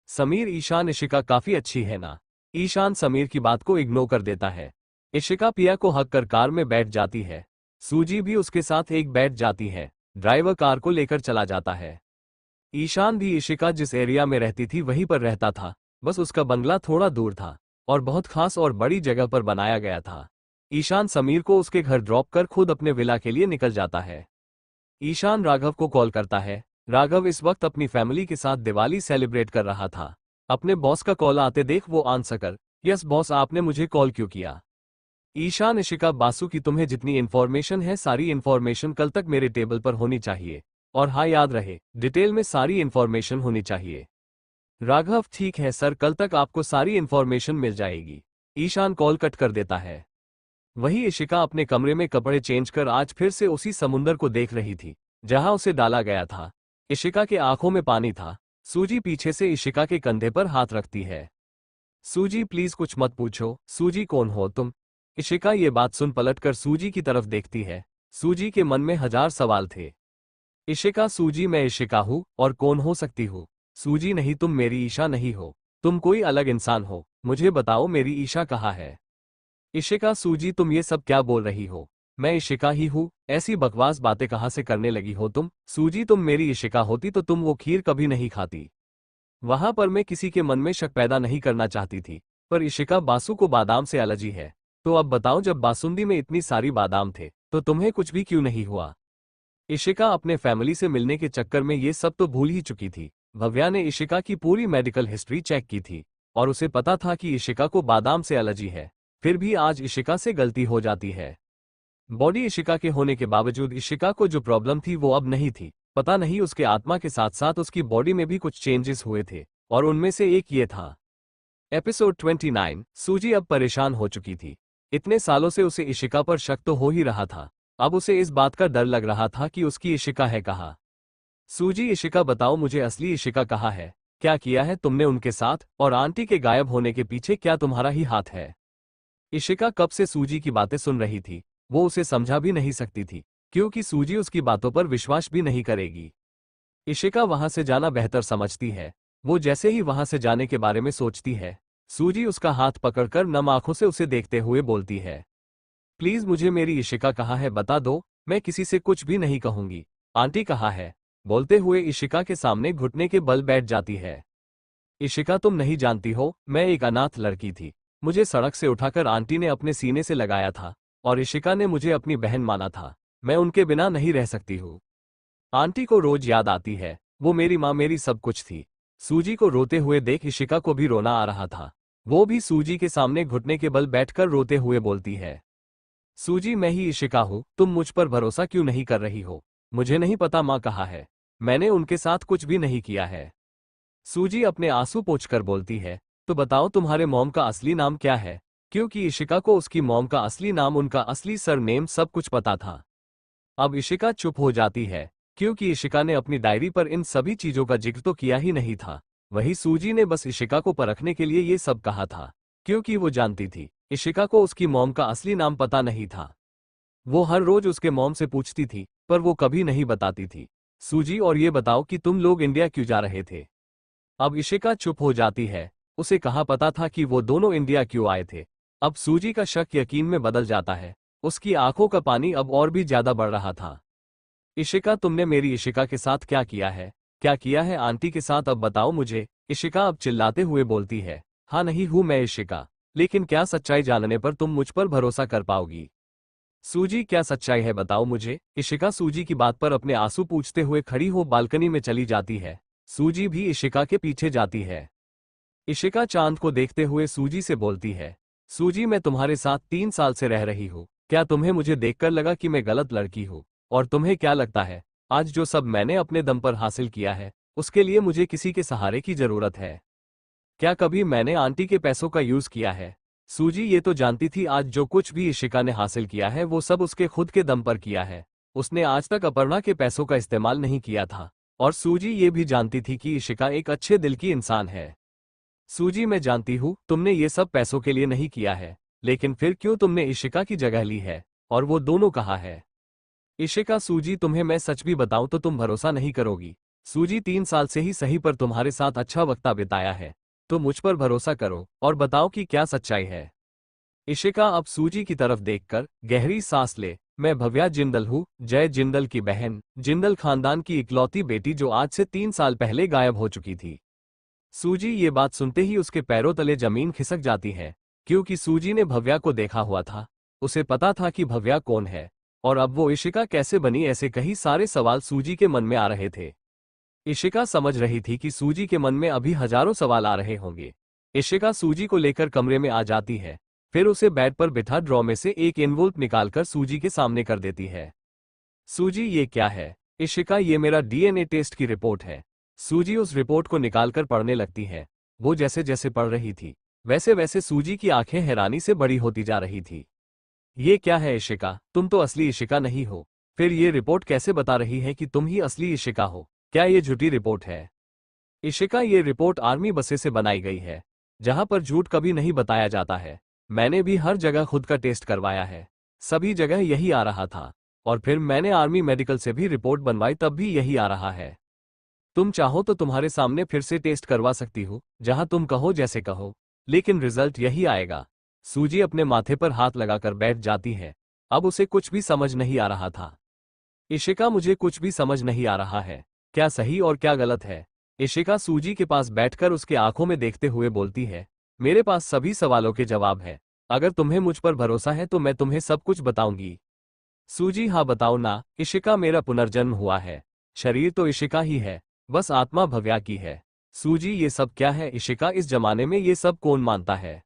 समीर, ईशान, इशिका काफी अच्छी है ना? ईशान समीर की बात को इग्नोर कर देता है। इशिका पिया को हक कर कार में बैठ जाती है। सूजी भी उसके साथ एक बैठ जाती है। ड्राइवर कार को लेकर चला जाता है। ईशान भी इशिका जिस एरिया में रहती थी वहीं पर रहता था, बस उसका बंगला थोड़ा दूर था और बहुत खास और बड़ी जगह पर बनाया गया था। ईशान समीर को उसके घर ड्रॉप कर खुद अपने विला के लिए निकल जाता है। ईशान राघव को कॉल करता है। राघव इस वक्त अपनी फैमिली के साथ दिवाली सेलिब्रेट कर रहा था। अपने बॉस का कॉल आते देख वो आंसर कर, यस बॉस, आपने मुझे कॉल क्यों किया? ईशान, इशिका, बासु की तुम्हें जितनी इन्फॉर्मेशन है सारी इन्फॉर्मेशन कल तक मेरे टेबल पर होनी चाहिए, और हाँ, याद रहे, डिटेल में सारी इन्फॉर्मेशन होनी चाहिए। राघव, ठीक है सर, कल तक आपको सारी इन्फॉर्मेशन मिल जाएगी। ईशान कॉल कट कर देता है। वही इशिका अपने कमरे में कपड़े चेंज कर आज फिर से उसी समुंदर को देख रही थी जहां उसे डाला गया था। इशिका के आंखों में पानी था। सूजी पीछे से इशिका के कंधे पर हाथ रखती है। सूजी, प्लीज कुछ मत पूछो। सूजी, कौन हो तुम? इशिका ये बात सुन पलटकर सूजी की तरफ देखती है। सूजी के मन में हजार सवाल थे। इशिका, सूजी, मैं इशिका हूँ और कौन हो सकती हूँ? सूजी, नहीं, तुम मेरी ईशा नहीं हो, तुम कोई अलग इंसान हो। मुझे बताओ मेरी ईशा कहाँ है? इशिका, सूजी, तुम ये सब क्या बोल रही हो? मैं इशिका ही हूँ, ऐसी बकवास बातें कहाँ से करने लगी हो तुम? सूजी, तुम मेरी इशिका होती तो तुम वो खीर कभी नहीं खाती। वहां पर मैं किसी के मन में शक पैदा नहीं करना चाहती थी, पर इशिका, बासु को बादाम से एलर्जी है। तो अब बताओ, जब बासुंदी में इतनी सारी बादाम थे तो तुम्हें कुछ भी क्यों नहीं हुआ? इशिका अपने फैमिली से मिलने के चक्कर में ये सब तो भूल ही चुकी थी। भव्या ने इशिका की पूरी मेडिकल हिस्ट्री चेक की थी और उसे पता था कि इशिका को बादाम से एलर्जी है। फिर भी आज इशिका से गलती हो जाती है। बॉडी इशिका के होने के बावजूद इशिका को जो प्रॉब्लम थी वो अब नहीं थी। पता नहीं उसके आत्मा के साथ साथ उसकी बॉडी में भी कुछ चेंजेस हुए थे और उनमें से एक ये था। एपिसोड 29। सूजी अब परेशान हो चुकी थी। इतने सालों से उसे इशिका पर शक तो हो ही रहा था। अब उसे इस बात का डर लग रहा था कि उसकी इशिका है कहाँ। सूजी, इशिका बताओ मुझे, असली इशिका कहाँ है? क्या किया है तुमने उनके साथ? और आंटी के गायब होने के पीछे क्या तुम्हारा ही हाथ है? इशिका कब से सूजी की बातें सुन रही थी। वो उसे समझा भी नहीं सकती थी क्योंकि सूजी उसकी बातों पर विश्वास भी नहीं करेगी। इशिका वहां से जाना बेहतर समझती है। वो जैसे ही वहां से जाने के बारे में सोचती है, सूजी उसका हाथ पकड़कर नम आंखों से उसे देखते हुए बोलती है, प्लीज मुझे मेरी इशिका कहाँ है बता दो, मैं किसी से कुछ भी नहीं कहूंगी। आंटी कहाँ है? बोलते हुए इशिका के सामने घुटने के बल बैठ जाती है। इशिका, तुम नहीं जानती हो, मैं एक अनाथ लड़की थी। मुझे सड़क से उठाकर आंटी ने अपने सीने से लगाया था और इशिका ने मुझे अपनी बहन माना था। मैं उनके बिना नहीं रह सकती हूँ। आंटी को रोज याद आती है। वो मेरी माँ, मेरी सब कुछ थी। सूजी को रोते हुए देख इशिका को भी रोना आ रहा था। वो भी सूजी के सामने घुटने के बल बैठकर रोते हुए बोलती है, सूजी, मैं ही इशिका हूँ, तुम मुझ पर भरोसा क्यों नहीं कर रही हो? मुझे नहीं पता माँ कहाँ है। मैंने उनके साथ कुछ भी नहीं किया है। सूजी अपने आंसू पोंछकर बोलती है, तो बताओ तुम्हारे मॉम का असली नाम क्या है? क्योंकि इशिका को उसकी मॉम का असली नाम, उनका असली सरनेम सब कुछ पता था। अब इशिका चुप हो जाती है क्योंकि इशिका ने अपनी डायरी पर इन सभी चीजों का जिक्र तो किया ही नहीं था। वही सूजी ने बस इशिका को परखने के लिए ये सब कहा था क्योंकि वो जानती थी इशिका को उसकी मॉम का असली नाम पता नहीं था। वो हर रोज उसके मॉम से पूछती थी पर वो कभी नहीं बताती थी। सूजी, और ये बताओ कि तुम लोग इंडिया क्यों जा रहे थे? अब इशिका चुप हो जाती है। उसे कहाँ पता था कि वो दोनों इंडिया क्यों आए थे। अब सूजी का शक यकीन में बदल जाता है। उसकी आंखों का पानी अब और भी ज्यादा बढ़ रहा था। इशिका, तुमने मेरी इशिका के साथ क्या किया है? क्या किया है आंटी के साथ, अब बताओ मुझे। इशिका अब चिल्लाते हुए बोलती है, हाँ, नहीं हूं मैं इशिका, लेकिन क्या सच्चाई जानने पर तुम मुझ पर भरोसा कर पाओगी? सूजी, क्या सच्चाई है बताओ मुझे। इशिका सूजी की बात पर अपने आंसू पूछते हुए खड़ी हो बालकनी में चली जाती है। सूजी भी इशिका के पीछे जाती है। इशिका चांद को देखते हुए सूजी से बोलती है, सूजी, मैं तुम्हारे साथ 3 साल से रह रही हूँ। क्या तुम्हें मुझे देखकर लगा कि मैं गलत लड़की हूँ? और तुम्हें क्या लगता है आज जो सब मैंने अपने दम पर हासिल किया है उसके लिए मुझे किसी के सहारे की जरूरत है? क्या कभी मैंने आंटी के पैसों का यूज किया है? सूजी ये तो जानती थी आज जो कुछ भी इशिका ने हासिल किया है वो सब उसके खुद के दम पर किया है। उसने आज तक अपर्णा के पैसों का इस्तेमाल नहीं किया था। और सूजी ये भी जानती थी कि इशिका एक अच्छे दिल की इंसान है। सूजी, मैं जानती हूँ तुमने ये सब पैसों के लिए नहीं किया है, लेकिन फिर क्यों तुमने इशिका की जगह ली है? और वो दोनों कहाँ है? इशिका, सूजी, तुम्हें मैं सच भी बताऊं तो तुम भरोसा नहीं करोगी। सूजी, 3 साल से ही सही पर तुम्हारे साथ अच्छा वक्त बिताया है, तो मुझ पर भरोसा करो और बताओ कि क्या सच्चाई है। इशिका अब सूजी की तरफ देखकर गहरी सांस ले, मैं भव्या जिंदल हूँ, जय जिंदल की बहन, जिंदल खानदान की इकलौती बेटी जो आज से 3 साल पहले गायब हो चुकी थी। सूजी ये बात सुनते ही उसके पैरों तले जमीन खिसक जाती है क्योंकि सूजी ने भव्या को देखा हुआ था। उसे पता था कि भव्या कौन है और अब वो इशिका कैसे बनी, ऐसे कई सारे सवाल सूजी के मन में आ रहे थे। इशिका समझ रही थी कि सूजी के मन में अभी हजारों सवाल आ रहे होंगे। इशिका सूजी को लेकर कमरे में आ जाती है, फिर उसे बेड पर बिठा ड्रॉ में से एक एनवोल्प निकालकर सूजी के सामने कर देती है। सूजी, ये क्या है? इशिका, ये मेरा डीएनए टेस्ट की रिपोर्ट है। सूजी उस रिपोर्ट को निकालकर पढ़ने लगती है। वो जैसे जैसे पढ़ रही थी वैसे वैसे सूजी की आंखें हैरानी से बड़ी होती जा रही थी। ये क्या है इशिका, तुम तो असली इशिका नहीं हो। फिर ये रिपोर्ट कैसे बता रही है कि तुम ही असली इशिका हो? क्या ये झूठी रिपोर्ट है? इशिका, ये रिपोर्ट आर्मी बसे से बनाई गई है, जहां पर झूठ कभी नहीं बताया जाता है। मैंने भी हर जगह खुद का टेस्ट करवाया है, सभी जगह यही आ रहा था। और फिर मैंने आर्मी मेडिकल से भी रिपोर्ट बनवाई, तब भी यही आ रहा है। तुम चाहो तो तुम्हारे सामने फिर से टेस्ट करवा सकती हो, जहां तुम कहो जैसे कहो, लेकिन रिजल्ट यही आएगा। सूजी अपने माथे पर हाथ लगाकर बैठ जाती है। अब उसे कुछ भी समझ नहीं आ रहा था। इशिका, मुझे कुछ भी समझ नहीं आ रहा है, क्या सही और क्या गलत है? इशिका सूजी के पास बैठकर उसके आंखों में देखते हुए बोलती है, मेरे पास सभी सवालों के जवाब है। अगर तुम्हें मुझ पर भरोसा है तो मैं तुम्हें सब कुछ बताऊंगी। सूजी हाँ बताओ ना, इशिका मेरा पुनर्जन्म हुआ है। शरीर तो इशिका ही है, बस आत्मा भव्या की है। सूजी ये सब क्या है इशिका, इस जमाने में ये सब कौन मानता है?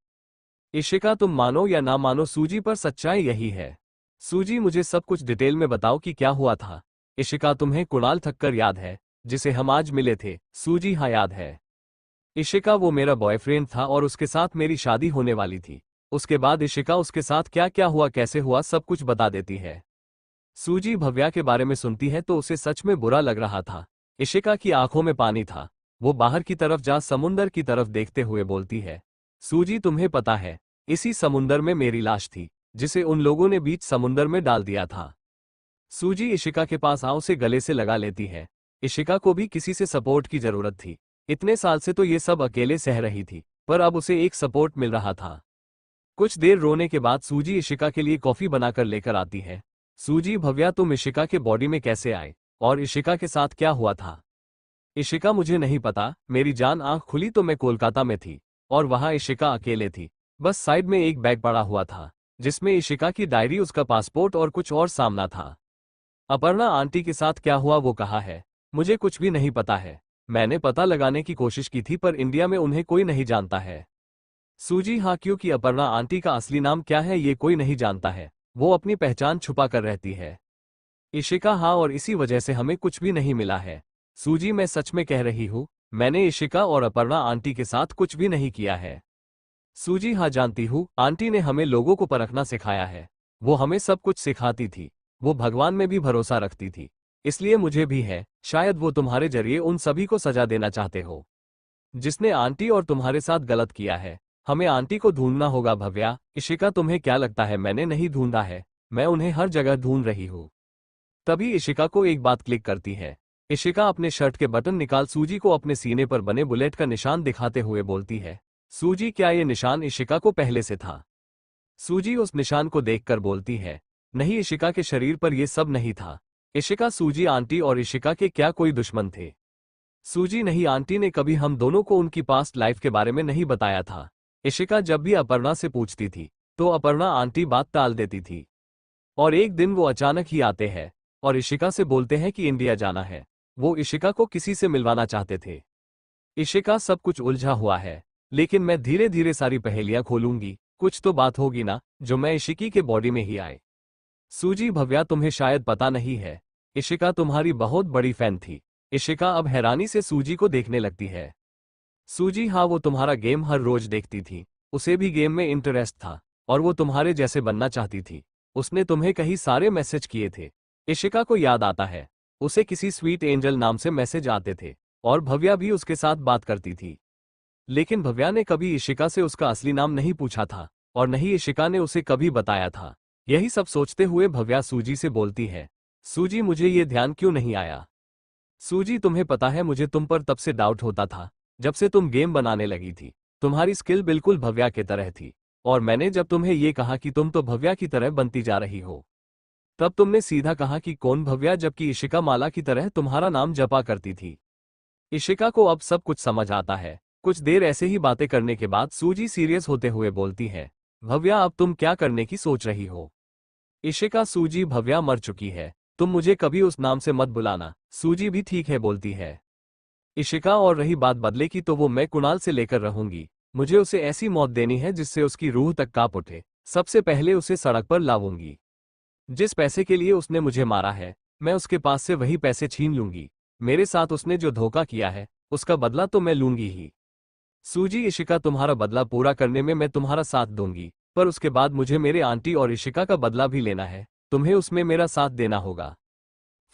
इशिका तुम मानो या ना मानो सूजी पर सच्चाई यही है। सूजी मुझे सब कुछ डिटेल में बताओ कि क्या हुआ था। इशिका तुम्हें कुणाल ठक्कर याद है, जिसे हम आज मिले थे? सूजी हाँ याद है। इशिका वो मेरा बॉयफ्रेंड था और उसके साथ मेरी शादी होने वाली थी। उसके बाद इशिका उसके साथ क्या क्या हुआ कैसे हुआ सब कुछ बता देती है। सूजी भव्या के बारे में सुनती है तो उसे सच में बुरा लग रहा था। इशिका की आंखों में पानी था। वो बाहर की तरफ जा समुंदर की तरफ देखते हुए बोलती है, सूजी तुम्हें पता है, इसी समुंदर में मेरी लाश थी, जिसे उन लोगों ने बीच समुंदर में डाल दिया था। सूजी इशिका के पास आ उसे गले से लगा लेती है। इशिका को भी किसी से सपोर्ट की जरूरत थी। इतने साल से तो ये सब अकेले सह रही थी, पर अब उसे एक सपोर्ट मिल रहा था। कुछ देर रोने के बाद सूजी इशिका के लिए कॉफी बनाकर लेकर आती है। सूजी भव्या तुम इशिका के बॉडी में कैसे आए और इशिका के साथ क्या हुआ था? इशिका मुझे नहीं पता, मेरी जान आंख खुली तो मैं कोलकाता में थी और वहां इशिका अकेले थी। बस साइड में एक बैग पड़ा हुआ था जिसमें इशिका की डायरी, उसका पासपोर्ट और कुछ और सामान था। अपर्णा आंटी के साथ क्या हुआ वो कहा है, मुझे कुछ भी नहीं पता है। मैंने पता लगाने की कोशिश की थी पर इंडिया में उन्हें कोई नहीं जानता है। सूजी हाँ क्योंकि अपर्णा आंटी का असली नाम क्या है ये कोई नहीं जानता है, वो अपनी पहचान छुपा कर रहती है। इशिका हाँ और इसी वजह से हमें कुछ भी नहीं मिला है। सूजी मैं सच में कह रही हूँ, मैंने इशिका और अपर्णा आंटी के साथ कुछ भी नहीं किया है। सूजी हाँ जानती हूँ, आंटी ने हमें लोगों को परखना सिखाया है। वो हमें सब कुछ सिखाती थी। वो भगवान में भी भरोसा रखती थी, इसलिए मुझे भी है। शायद वो तुम्हारे जरिए उन सभी को सजा देना चाहते हो जिसने आंटी और तुम्हारे साथ गलत किया है। हमें आंटी को ढूंढना होगा भव्या। इशिका तुम्हें क्या लगता है मैंने नहीं ढूंढा है? मैं उन्हें हर जगह ढूंढ रही हूँ। तभी इशिका को एक बात क्लिक करती है। इशिका अपने शर्ट के बटन निकाल सूजी को अपने सीने पर बने बुलेट का निशान दिखाते हुए बोलती है, सूजी क्या ये निशान इशिका को पहले से था? सूजी उस निशान को देखकर बोलती है, नहीं इशिका के शरीर पर यह सब नहीं था। इशिका सूजी आंटी और इशिका के क्या कोई दुश्मन थे? सूजी नहीं, आंटी ने कभी हम दोनों को उनकी पास्ट लाइफ के बारे में नहीं बताया था। इशिका जब भी अपर्णा से पूछती थी तो अपर्णा आंटी बात टाल देती थी। और एक दिन वो अचानक ही आते हैं और इशिका से बोलते हैं कि इंडिया जाना है। वो इशिका को किसी से मिलवाना चाहते थे। इशिका सब कुछ उलझा हुआ है, लेकिन मैं धीरे धीरे सारी पहेलियां खोलूंगी। कुछ तो बात होगी ना जो मैं इशिकी के बॉडी में ही आए। सूजी भव्या तुम्हें शायद पता नहीं है, इशिका तुम्हारी बहुत बड़ी फैन थी। इशिका अब हैरानी से सूजी को देखने लगती है। सूजी हाँ वो तुम्हारा गेम हर रोज देखती थी, उसे भी गेम में इंटरेस्ट था और वो तुम्हारे जैसे बनना चाहती थी। उसने तुम्हें कई सारे मैसेज किए थे। इशिका को याद आता है, उसे किसी स्वीट एंजल नाम से मैसेज आते थे और भव्या भी उसके साथ बात करती थी। लेकिन भव्या ने कभी इशिका से उसका असली नाम नहीं पूछा था और नहीं इशिका ने उसे कभी बताया था। यही सब सोचते हुए भव्या सूजी से बोलती है, सूजी मुझे ये ध्यान क्यों नहीं आया? सूजी तुम्हें पता है मुझे तुम पर तब से डाउट होता था जब से तुम गेम बनाने लगी थी। तुम्हारी स्किल बिल्कुल भव्या के तरह थी और मैंने जब तुम्हें ये कहा कि तुम तो भव्या की तरह बनती जा रही हो, तब तुमने सीधा कहा कि कौन भव्या, जबकि इशिका माला की तरह तुम्हारा नाम जपा करती थी। इशिका को अब सब कुछ समझ आता है। कुछ देर ऐसे ही बातें करने के बाद सूजी सीरियस होते हुए बोलती है, भव्या अब तुम क्या करने की सोच रही हो? इशिका सूजी भव्या मर चुकी है, तुम मुझे कभी उस नाम से मत बुलाना। सूजी भी ठीक है बोलती है। इशिका और रही बात बदले की तो वो मैं कुणाल से लेकर रहूंगी। मुझे उसे ऐसी मौत देनी है जिससे उसकी रूह तक कांप उठे। सबसे पहले उसे सड़क पर लाऊंगी। जिस पैसे के लिए उसने मुझे मारा है मैं उसके पास से वही पैसे छीन लूंगी। मेरे साथ उसने जो धोखा किया है उसका बदला तो मैं लूंगी ही। सूजी इशिका तुम्हारा बदला पूरा करने में मैं तुम्हारा साथ दूंगी, पर उसके बाद मुझे मेरे आंटी और इशिका का बदला भी लेना है। तुम्हें उसमें मेरा साथ देना होगा।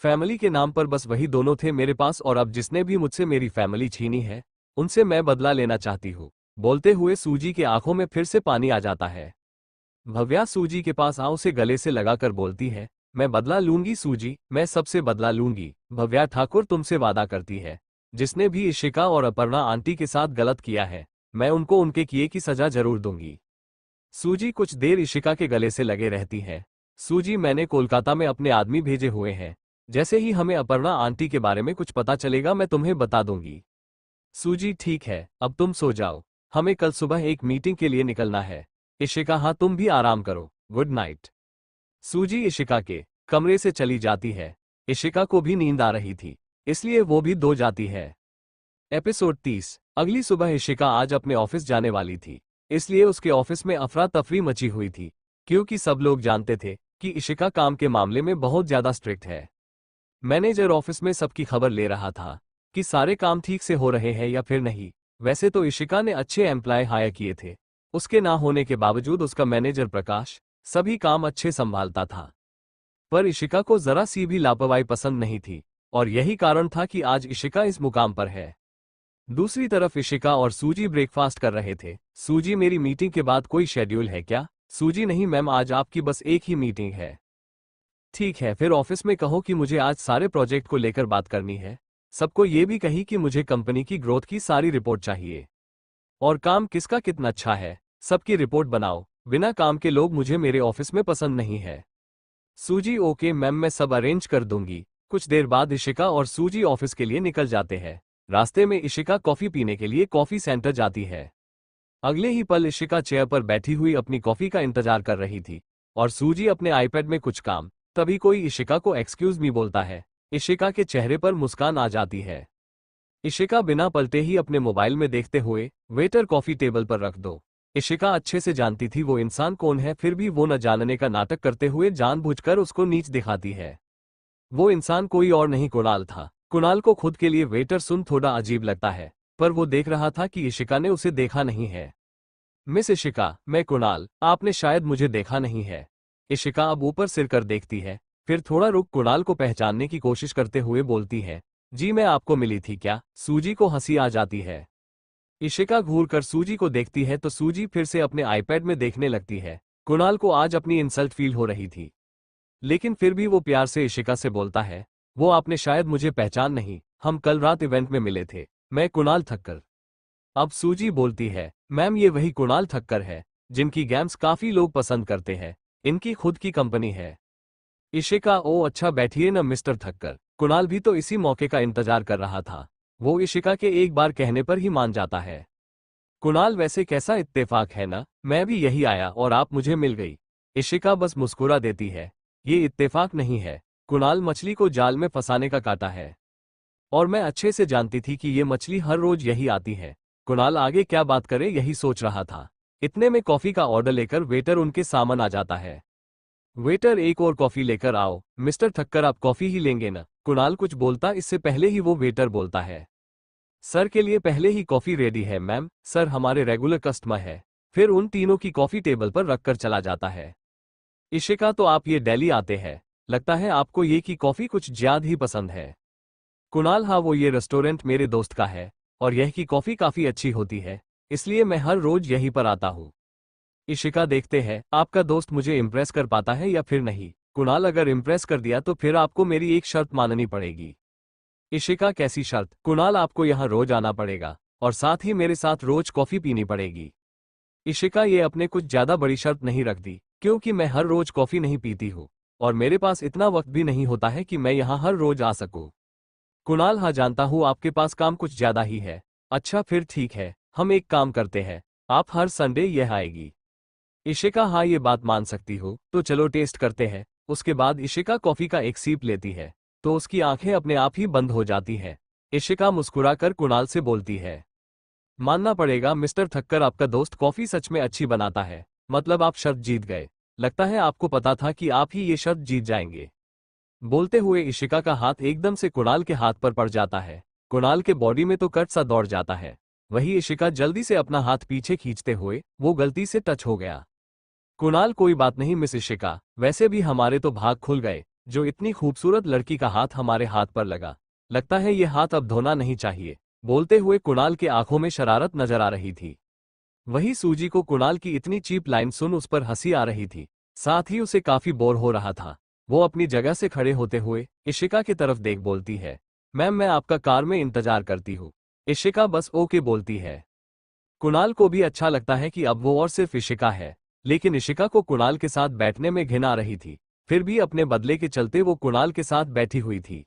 फैमिली के नाम पर बस वही दोनों थे मेरे पास और अब जिसने भी मुझसे मेरी फैमिली छीनी है उनसे मैं बदला लेना चाहती हूँ। बोलते हुए सूजी के आंखों में फिर से पानी आ जाता है। भव्या सूजी के पास आ उसे गले से लगाकर बोलती है, मैं बदला लूंगी सूजी, मैं सबसे बदला लूंगी। भव्या ठाकुर तुमसे वादा करती है, जिसने भी इशिका और अपर्णा आंटी के साथ गलत किया है मैं उनको उनके किए की सजा जरूर दूंगी। सूजी कुछ देर इशिका के गले से लगे रहती है। सूजी मैंने कोलकाता में अपने आदमी भेजे हुए हैं, जैसे ही हमें अपर्णा आंटी के बारे में कुछ पता चलेगा मैं तुम्हें बता दूंगी। सूजी ठीक है, अब तुम सो जाओ, हमें कल सुबह एक मीटिंग के लिए निकलना है। इशिका हाँ तुम भी आराम करो, गुड नाइट। सूजी इशिका के कमरे से चली जाती है। इशिका को भी नींद आ रही थी, इसलिए वो भी दो जाती है। एपिसोड 30। अगली सुबह इशिका आज अपने ऑफिस जाने वाली थी, इसलिए उसके ऑफिस में अफरा तफरी मची हुई थी, क्योंकि सब लोग जानते थे कि इशिका काम के मामले में बहुत ज्यादा स्ट्रिक्ट है। मैनेजर ऑफिस में सबकी खबर ले रहा था कि सारे काम ठीक से हो रहे हैं या फिर नहीं। वैसे तो इशिका ने अच्छे एम्प्लॉय हायर किए थे, उसके ना होने के बावजूद उसका मैनेजर प्रकाश सभी काम अच्छे संभालता था। पर इशिका को जरा सी भी लापरवाही पसंद नहीं थी, और यही कारण था कि आज इशिका इस मुकाम पर है। दूसरी तरफ इशिका और सूजी ब्रेकफास्ट कर रहे थे। सूजी, मेरी मीटिंग के बाद कोई शेड्यूल है क्या? सूजी, नहीं मैम, आज आपकी बस एक ही मीटिंग है। ठीक है, फिर ऑफिस में कहो कि मुझे आज सारे प्रोजेक्ट को लेकर बात करनी है। सबको ये भी कही कि मुझे कंपनी की ग्रोथ की सारी रिपोर्ट चाहिए, और काम किसका कितना अच्छा है सबकी रिपोर्ट बनाओ। बिना काम के लोग मुझे मेरे ऑफिस में पसंद नहीं है। सूजी, ओके मैम, मैं सब अरेंज कर दूंगी। कुछ देर बाद इशिका और सूजी ऑफिस के लिए निकल जाते हैं। रास्ते में इशिका कॉफी पीने के लिए कॉफी सेंटर जाती है। अगले ही पल इशिका चेयर पर बैठी हुई अपनी कॉफी का इंतजार कर रही थी, और सूजी अपने आईपैड में कुछ काम। तभी कोई इशिका को एक्सक्यूज मी बोलता है। इशिका के चेहरे पर मुस्कान आ जाती है। इशिका बिना पलटे ही अपने मोबाइल में देखते हुए, वेटर कॉफी टेबल पर रख दो। इशिका अच्छे से जानती थी वो इंसान कौन है, फिर भी वो न जानने का नाटक करते हुए जानबूझकर उसको नीच दिखाती है। वो इंसान कोई और नहीं, कुणाल था। कुणाल को खुद के लिए वेटर सुन थोड़ा अजीब लगता है, पर वो देख रहा था कि इशिका ने उसे देखा नहीं है। मिस इशिका, मैं कुणाल, आपने शायद मुझे देखा नहीं है। इशिका अब ऊपर सिर कर देखती है, फिर थोड़ा रुक कुणाल को पहचानने की कोशिश करते हुए बोलती है, जी मैं आपको मिली थी क्या? सूजी को हंसी आ जाती है। इशिका घूर कर सूजी को देखती है तो सूजी फिर से अपने आईपैड में देखने लगती है। कुणाल को आज अपनी इंसल्ट फील हो रही थी, लेकिन फिर भी वो प्यार से इशिका से बोलता है, वो आपने शायद मुझे पहचान नहीं, हम कल रात इवेंट में मिले थे, मैं कुणाल ठक्कर। अब सूजी बोलती है, मैम ये वही कुणाल ठक्कर है जिनकी गेम्स काफी लोग पसंद करते हैं, इनकी खुद की कंपनी है। इशिका, ओ अच्छा, बैठिए न मिस्टर ठक्कर। कुणाल भी तो इसी मौके का इंतजार कर रहा था। वो इशिका के एक बार कहने पर ही मान जाता है। कुणाल, वैसे कैसा इत्तेफाक है ना, मैं भी यही आया और आप मुझे मिल गई। इशिका बस मुस्कुरा देती है, ये इत्तेफाक नहीं है, कुणाल मछली को जाल में फंसाने का काटा है, और मैं अच्छे से जानती थी कि ये मछली हर रोज यही आती है। कुणाल आगे क्या बात करे यही सोच रहा था। इतने में कॉफी का ऑर्डर लेकर वेटर उनके सामने आ जाता है। वेटर, एक और कॉफी लेकर आओ। मिस्टर ठक्कर, आप कॉफी ही लेंगे ना? कुणाल कुछ बोलता इससे पहले ही वो वेटर बोलता है, सर के लिए पहले ही कॉफी रेडी है मैम, सर हमारे रेगुलर कस्टमर है। फिर उन तीनों की कॉफी टेबल पर रखकर चला जाता है। इशिका, तो आप ये डेली आते हैं, लगता है आपको ये की कॉफी कुछ ज्यादा ही पसंद है। कुणाल, हाँ वो ये रेस्टोरेंट मेरे दोस्त का है, और यह की कॉफी काफी अच्छी होती है, इसलिए मैं हर रोज यहीं पर आता हूँ। इशिका, देखते हैं आपका दोस्त मुझे इम्प्रेस कर पाता है या फिर नहीं। कुणाल, अगर इम्प्रेस कर दिया तो फिर आपको मेरी एक शर्त माननी पड़ेगी। इशिका, कैसी शर्त? कुणाल, आपको यहाँ रोज आना पड़ेगा, और साथ ही मेरे साथ रोज कॉफी पीनी पड़ेगी। इशिका, ये अपने कुछ ज्यादा बड़ी शर्त नहीं रख दी, क्योंकि मैं हर रोज कॉफी नहीं पीती हूँ, और मेरे पास इतना वक्त भी नहीं होता है कि मैं यहाँ हर रोज आ सकूँ। कुणाल, हाँ जानता हूँ आपके पास काम कुछ ज्यादा ही है। अच्छा फिर ठीक है, हम एक काम करते हैं, आप हर संडे यह आएगी। इशिका, हाँ ये बात मान सकती हो, तो चलो टेस्ट करते हैं। उसके बाद इशिका कॉफी का एक सीप लेती है तो उसकी आंखें अपने आप ही बंद हो जाती हैं। इशिका मुस्कुराकर कुणाल से बोलती है, मानना पड़ेगा मिस्टर ठक्कर, आपका दोस्त कॉफी सच में अच्छी बनाता है, मतलब आप शर्त जीत गए। लगता है आपको पता था कि आप ही ये शर्त जीत जाएंगे। बोलते हुए इशिका का हाथ एकदम से कुणाल के हाथ पर पड़ जाता है। कुणाल के बॉडी में तो कट सा दौड़ जाता है। वही इशिका जल्दी से अपना हाथ पीछे खींचते हुए, वो गलती से टच हो गया। कुणाल, कोई बात नहीं मिस इशिका, वैसे भी हमारे तो भाग खुल गए, जो इतनी खूबसूरत लड़की का हाथ हमारे हाथ पर लगा। लगता है ये हाथ अब धोना नहीं चाहिए। बोलते हुए कुणाल के आंखों में शरारत नजर आ रही थी। वही सूजी को कुणाल की इतनी चीप लाइन सुन उस पर हंसी आ रही थी, साथ ही उसे काफी बोर हो रहा था। वो अपनी जगह से खड़े होते हुए इशिका की तरफ देख बोलती है, मैम मैं आपका कार में इंतजार करती हूँ। इशिका बस ओके बोलती है। कुणाल को भी अच्छा लगता है कि अब वो और सिर्फ इशिका है, लेकिन इशिका को कुणाल के साथ बैठने में घिन आ रही थी, फिर भी अपने बदले के चलते वो कुणाल के साथ बैठी हुई थी।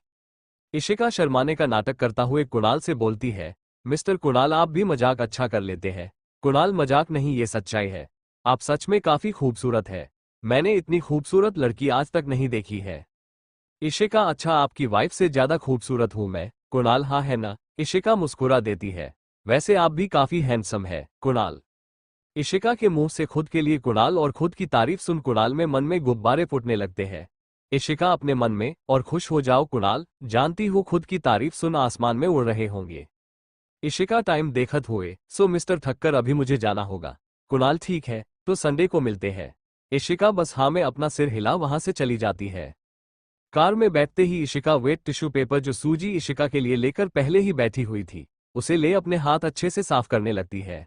इशिका शर्माने का नाटक करता हुए कुणाल से बोलती है, मिस्टर कुणाल आप भी मजाक अच्छा कर लेते हैं। कुणाल, मजाक नहीं ये सच्चाई है, आप सच में काफी खूबसूरत है, मैंने इतनी खूबसूरत लड़की आज तक नहीं देखी है। इशिका, अच्छा आपकी वाइफ से ज्यादा खूबसूरत हूं मैं। कुणाल, हाँ है ना। इशिका मुस्कुरा देती है। वैसे आप भी काफी हैंडसम है कुणाल। इशिका के मुंह से खुद के लिए कुणाल और खुद की तारीफ सुन कुणाल में मन में गुब्बारे फूटने लगते हैं। इशिका अपने मन में, और खुश हो जाओ कुणाल, जानती हूँ खुद की तारीफ सुन आसमान में उड़ रहे होंगे। इशिका, टाइम देखत हुए, सो मिस्टर ठक्कर अभी मुझे जाना होगा। कुणाल, ठीक है तो संडे को मिलते हैं। इशिका बस हाँ में अपना सिर हिला वहां से चली जाती है। कार में बैठते ही इशिका वेट टिश्यू पेपर जो सूजी इशिका के लिए लेकर पहले ही बैठी हुई थी, उसे ले अपने हाथ अच्छे से साफ करने लगती है।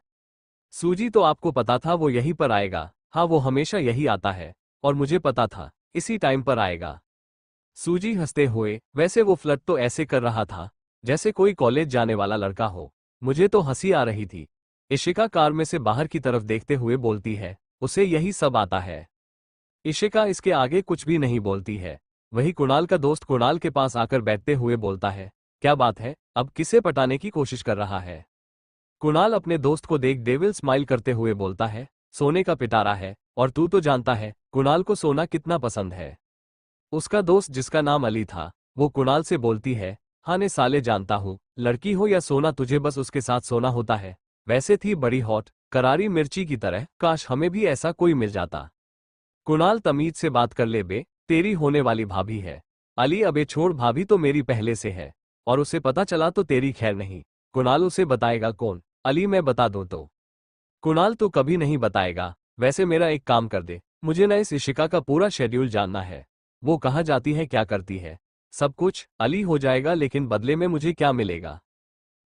सूजी, तो आपको पता था वो यहीं पर आएगा? हाँ, वो हमेशा यही आता है और मुझे पता था इसी टाइम पर आएगा। सूजी हंसते हुए, वैसे वो फ्लर्ट तो ऐसे कर रहा था जैसे कोई कॉलेज जाने वाला लड़का हो। मुझे तो हंसी आ रही थी। इशिका कार में से बाहर की तरफ देखते हुए बोलती है, उसे यही सब आता है। इशिका इसके आगे कुछ भी नहीं बोलती है। वही कुणाल का दोस्त कुणाल के पास आकर बैठते हुए बोलता है, क्या बात है, अब किसे पटाने की कोशिश कर रहा है? कुणाल अपने दोस्त को देख डेविल स्माइल करते हुए बोलता है, सोने का पिटारा है, और तू तो जानता है कुणाल को सोना कितना पसंद है। उसका दोस्त जिसका नाम अली था, वो कुणाल से बोलती है, हाँ ने साले जानता हूँ, लड़की हो या सोना तुझे बस उसके साथ सोना होता है। वैसे थी बड़ी हॉट, करारी मिर्ची की तरह, काश हमें भी ऐसा कोई मिल जाता। कुणाल, तमीज से बात कर ले बे, तेरी होने वाली भाभी है। अली, अबे छोड़, भाभी तो मेरी पहले से है, और उसे पता चला तो तेरी खैर नहीं। कुणाल, उसे बताएगा कौन? अली, मैं बता दूं तो? कुणाल, तो कभी नहीं बताएगा। वैसे मेरा एक काम कर दे, मुझे ना इस इशिका का पूरा शेड्यूल जानना है। वो कहाँ जाती है, क्या करती है, सब कुछ। अली, हो जाएगा, लेकिन बदले में मुझे क्या मिलेगा?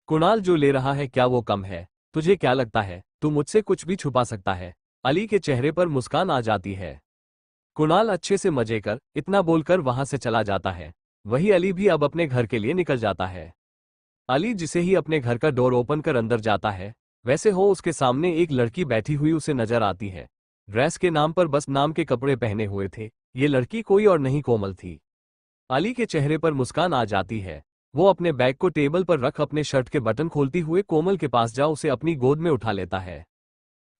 कुणाल, जो ले रहा है क्या वो कम है? तुझे क्या लगता है तू मुझसे कुछ भी छुपा सकता है? अली के चेहरे पर मुस्कान आ जाती है। कुणाल अच्छे से मजे कर, इतना बोलकर वहां से चला जाता है। वही अली भी अब अपने घर के लिए निकल जाता है। अली जिसे ही अपने घर का डोर ओपन कर अंदर जाता है, वैसे हो उसके सामने एक लड़की बैठी हुई उसे नजर आती है। ड्रेस के नाम पर बस नाम के कपड़े पहने हुए थे। ये लड़की कोई और नहीं, कोमल थी। अली के चेहरे पर मुस्कान आ जाती है। वो अपने बैग को टेबल पर रख अपने शर्ट के बटन खोलती हुए कोमल के पास जा उसे अपनी गोद में उठा लेता है।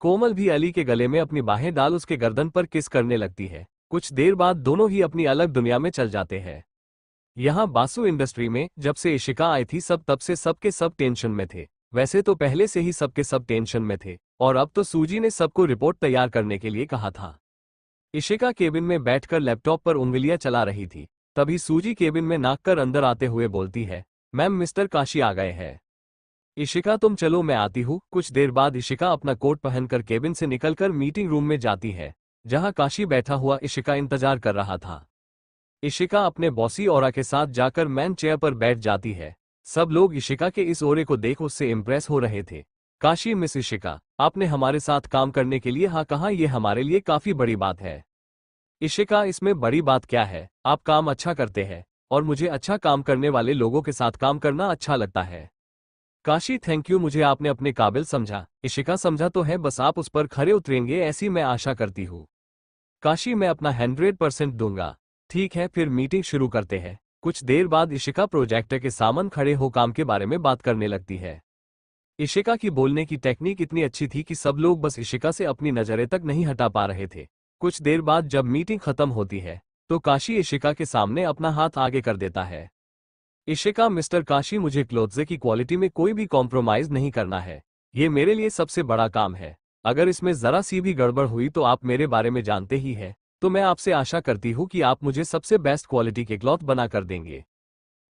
कोमल भी अली के गले में अपनी बाहें डाल उसके गर्दन पर किस करने लगती है। कुछ देर बाद दोनों ही अपनी अलग दुनिया में चल जाते हैं। यहाँ बासु इंडस्ट्री में जब से इशिका आई थी सब तब से सबके सब टेंशन में थे। वैसे तो पहले से ही सबके सब टेंशन में थे, और अब तो सूजी ने सबको रिपोर्ट तैयार करने के लिए कहा था। इशिका केबिन में बैठकर लैपटॉप पर उंगलियां चला रही थी। तभी सूजी केबिन में नाक कर अंदर आते हुए बोलती है, मैम मिस्टर काशी आ गए हैं। इशिका, तुम चलो मैं आती हूँ। कुछ देर बाद इशिका अपना कोट पहनकर केबिन से निकलकर मीटिंग रूम में जाती है, जहां काशी बैठा हुआ इशिका इंतजार कर रहा था। इशिका अपने बॉसी ऑरा के साथ जाकर मैन चेयर पर बैठ जाती है। सब लोग इशिका के इस ओरे को देख उससे इम्प्रेस हो रहे थे। काशी, मिस इशिका, आपने हमारे साथ काम करने के लिए हाँ कहा, यह हमारे लिए काफी बड़ी बात है। इशिका, इसमें बड़ी बात क्या है, आप काम अच्छा करते हैं, और मुझे अच्छा काम करने वाले लोगों के साथ काम करना अच्छा लगता है। काशी, थैंक यू, मुझे आपने अपने काबिल समझा। इशिका, समझा तो है, बस आप उस पर खरे उतरेंगे ऐसी मैं आशा करती हूँ। काशी, मैं अपना 100% दूंगा। ठीक है, फिर मीटिंग शुरू करते हैं। कुछ देर बाद इशिका प्रोजेक्टर के सामने खड़े हो काम के बारे में बात करने लगती है। इशिका की बोलने की टेक्निक इतनी अच्छी थी कि सब लोग बस इशिका से अपनी नजरें तक नहीं हटा पा रहे थे। कुछ देर बाद जब मीटिंग खत्म होती है, तो काशी इशिका के सामने अपना हाथ आगे कर देता है। इशिका, मिस्टर काशी, मुझे क्लोथ्स की क्वालिटी में कोई भी कॉम्प्रोमाइज नहीं करना है। ये मेरे लिए सबसे बड़ा काम है। अगर इसमें जरा सी भी गड़बड़ हुई तो आप मेरे बारे में जानते ही हैं, तो मैं आपसे आशा करती हूँ कि आप मुझे सबसे बेस्ट क्वालिटी के क्लॉथ बना कर देंगे।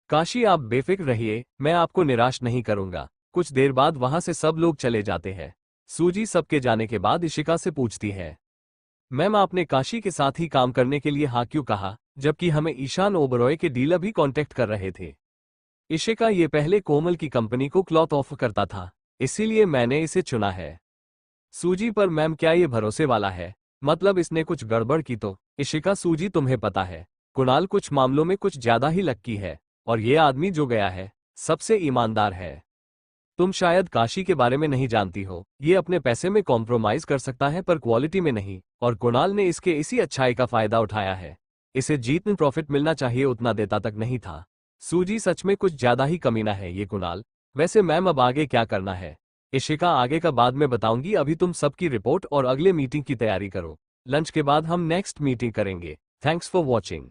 काशी, आप बेफिक्र रहिए, मैं आपको निराश नहीं करूंगा। कुछ देर बाद वहां से सब लोग चले जाते हैं। सूजी सबके जाने के बाद इशिका से पूछती है, मैम आपने काशी के साथ ही काम करने के लिए हाँ क्यों कहा, जबकि हमें ईशान ओबरॉय के डीलर भी कांटेक्ट कर रहे थे? इशिका, ये पहले कोमल की कंपनी को क्लॉथ ऑफर करता था, इसीलिए मैंने इसे चुना है। सूजी, पर मैम क्या ये भरोसे वाला है? मतलब इसने कुछ गड़बड़ की तो? इशिका, सूजी तुम्हें पता है, कुणाल कुछ मामलों में कुछ ज्यादा ही लक्की है, और ये आदमी जो गया है सबसे ईमानदार है। तुम शायद काशी के बारे में नहीं जानती हो, ये अपने पैसे में कॉम्प्रोमाइज कर सकता है पर क्वालिटी में नहीं, और कुणाल ने इसके इसी अच्छाई का फायदा उठाया है। इसे जितना प्रॉफिट मिलना चाहिए उतना देता तक नहीं था। सूजी, सच में कुछ ज्यादा ही कमीना है ये कुणाल। वैसे मैम अब आगे क्या करना है? इशिका, आगे का बाद में बताऊंगी, अभी तुम सबकी रिपोर्ट और अगले मीटिंग की तैयारी करो। लंच के बाद हम नेक्स्ट मीटिंग करेंगे। Thanks for watching.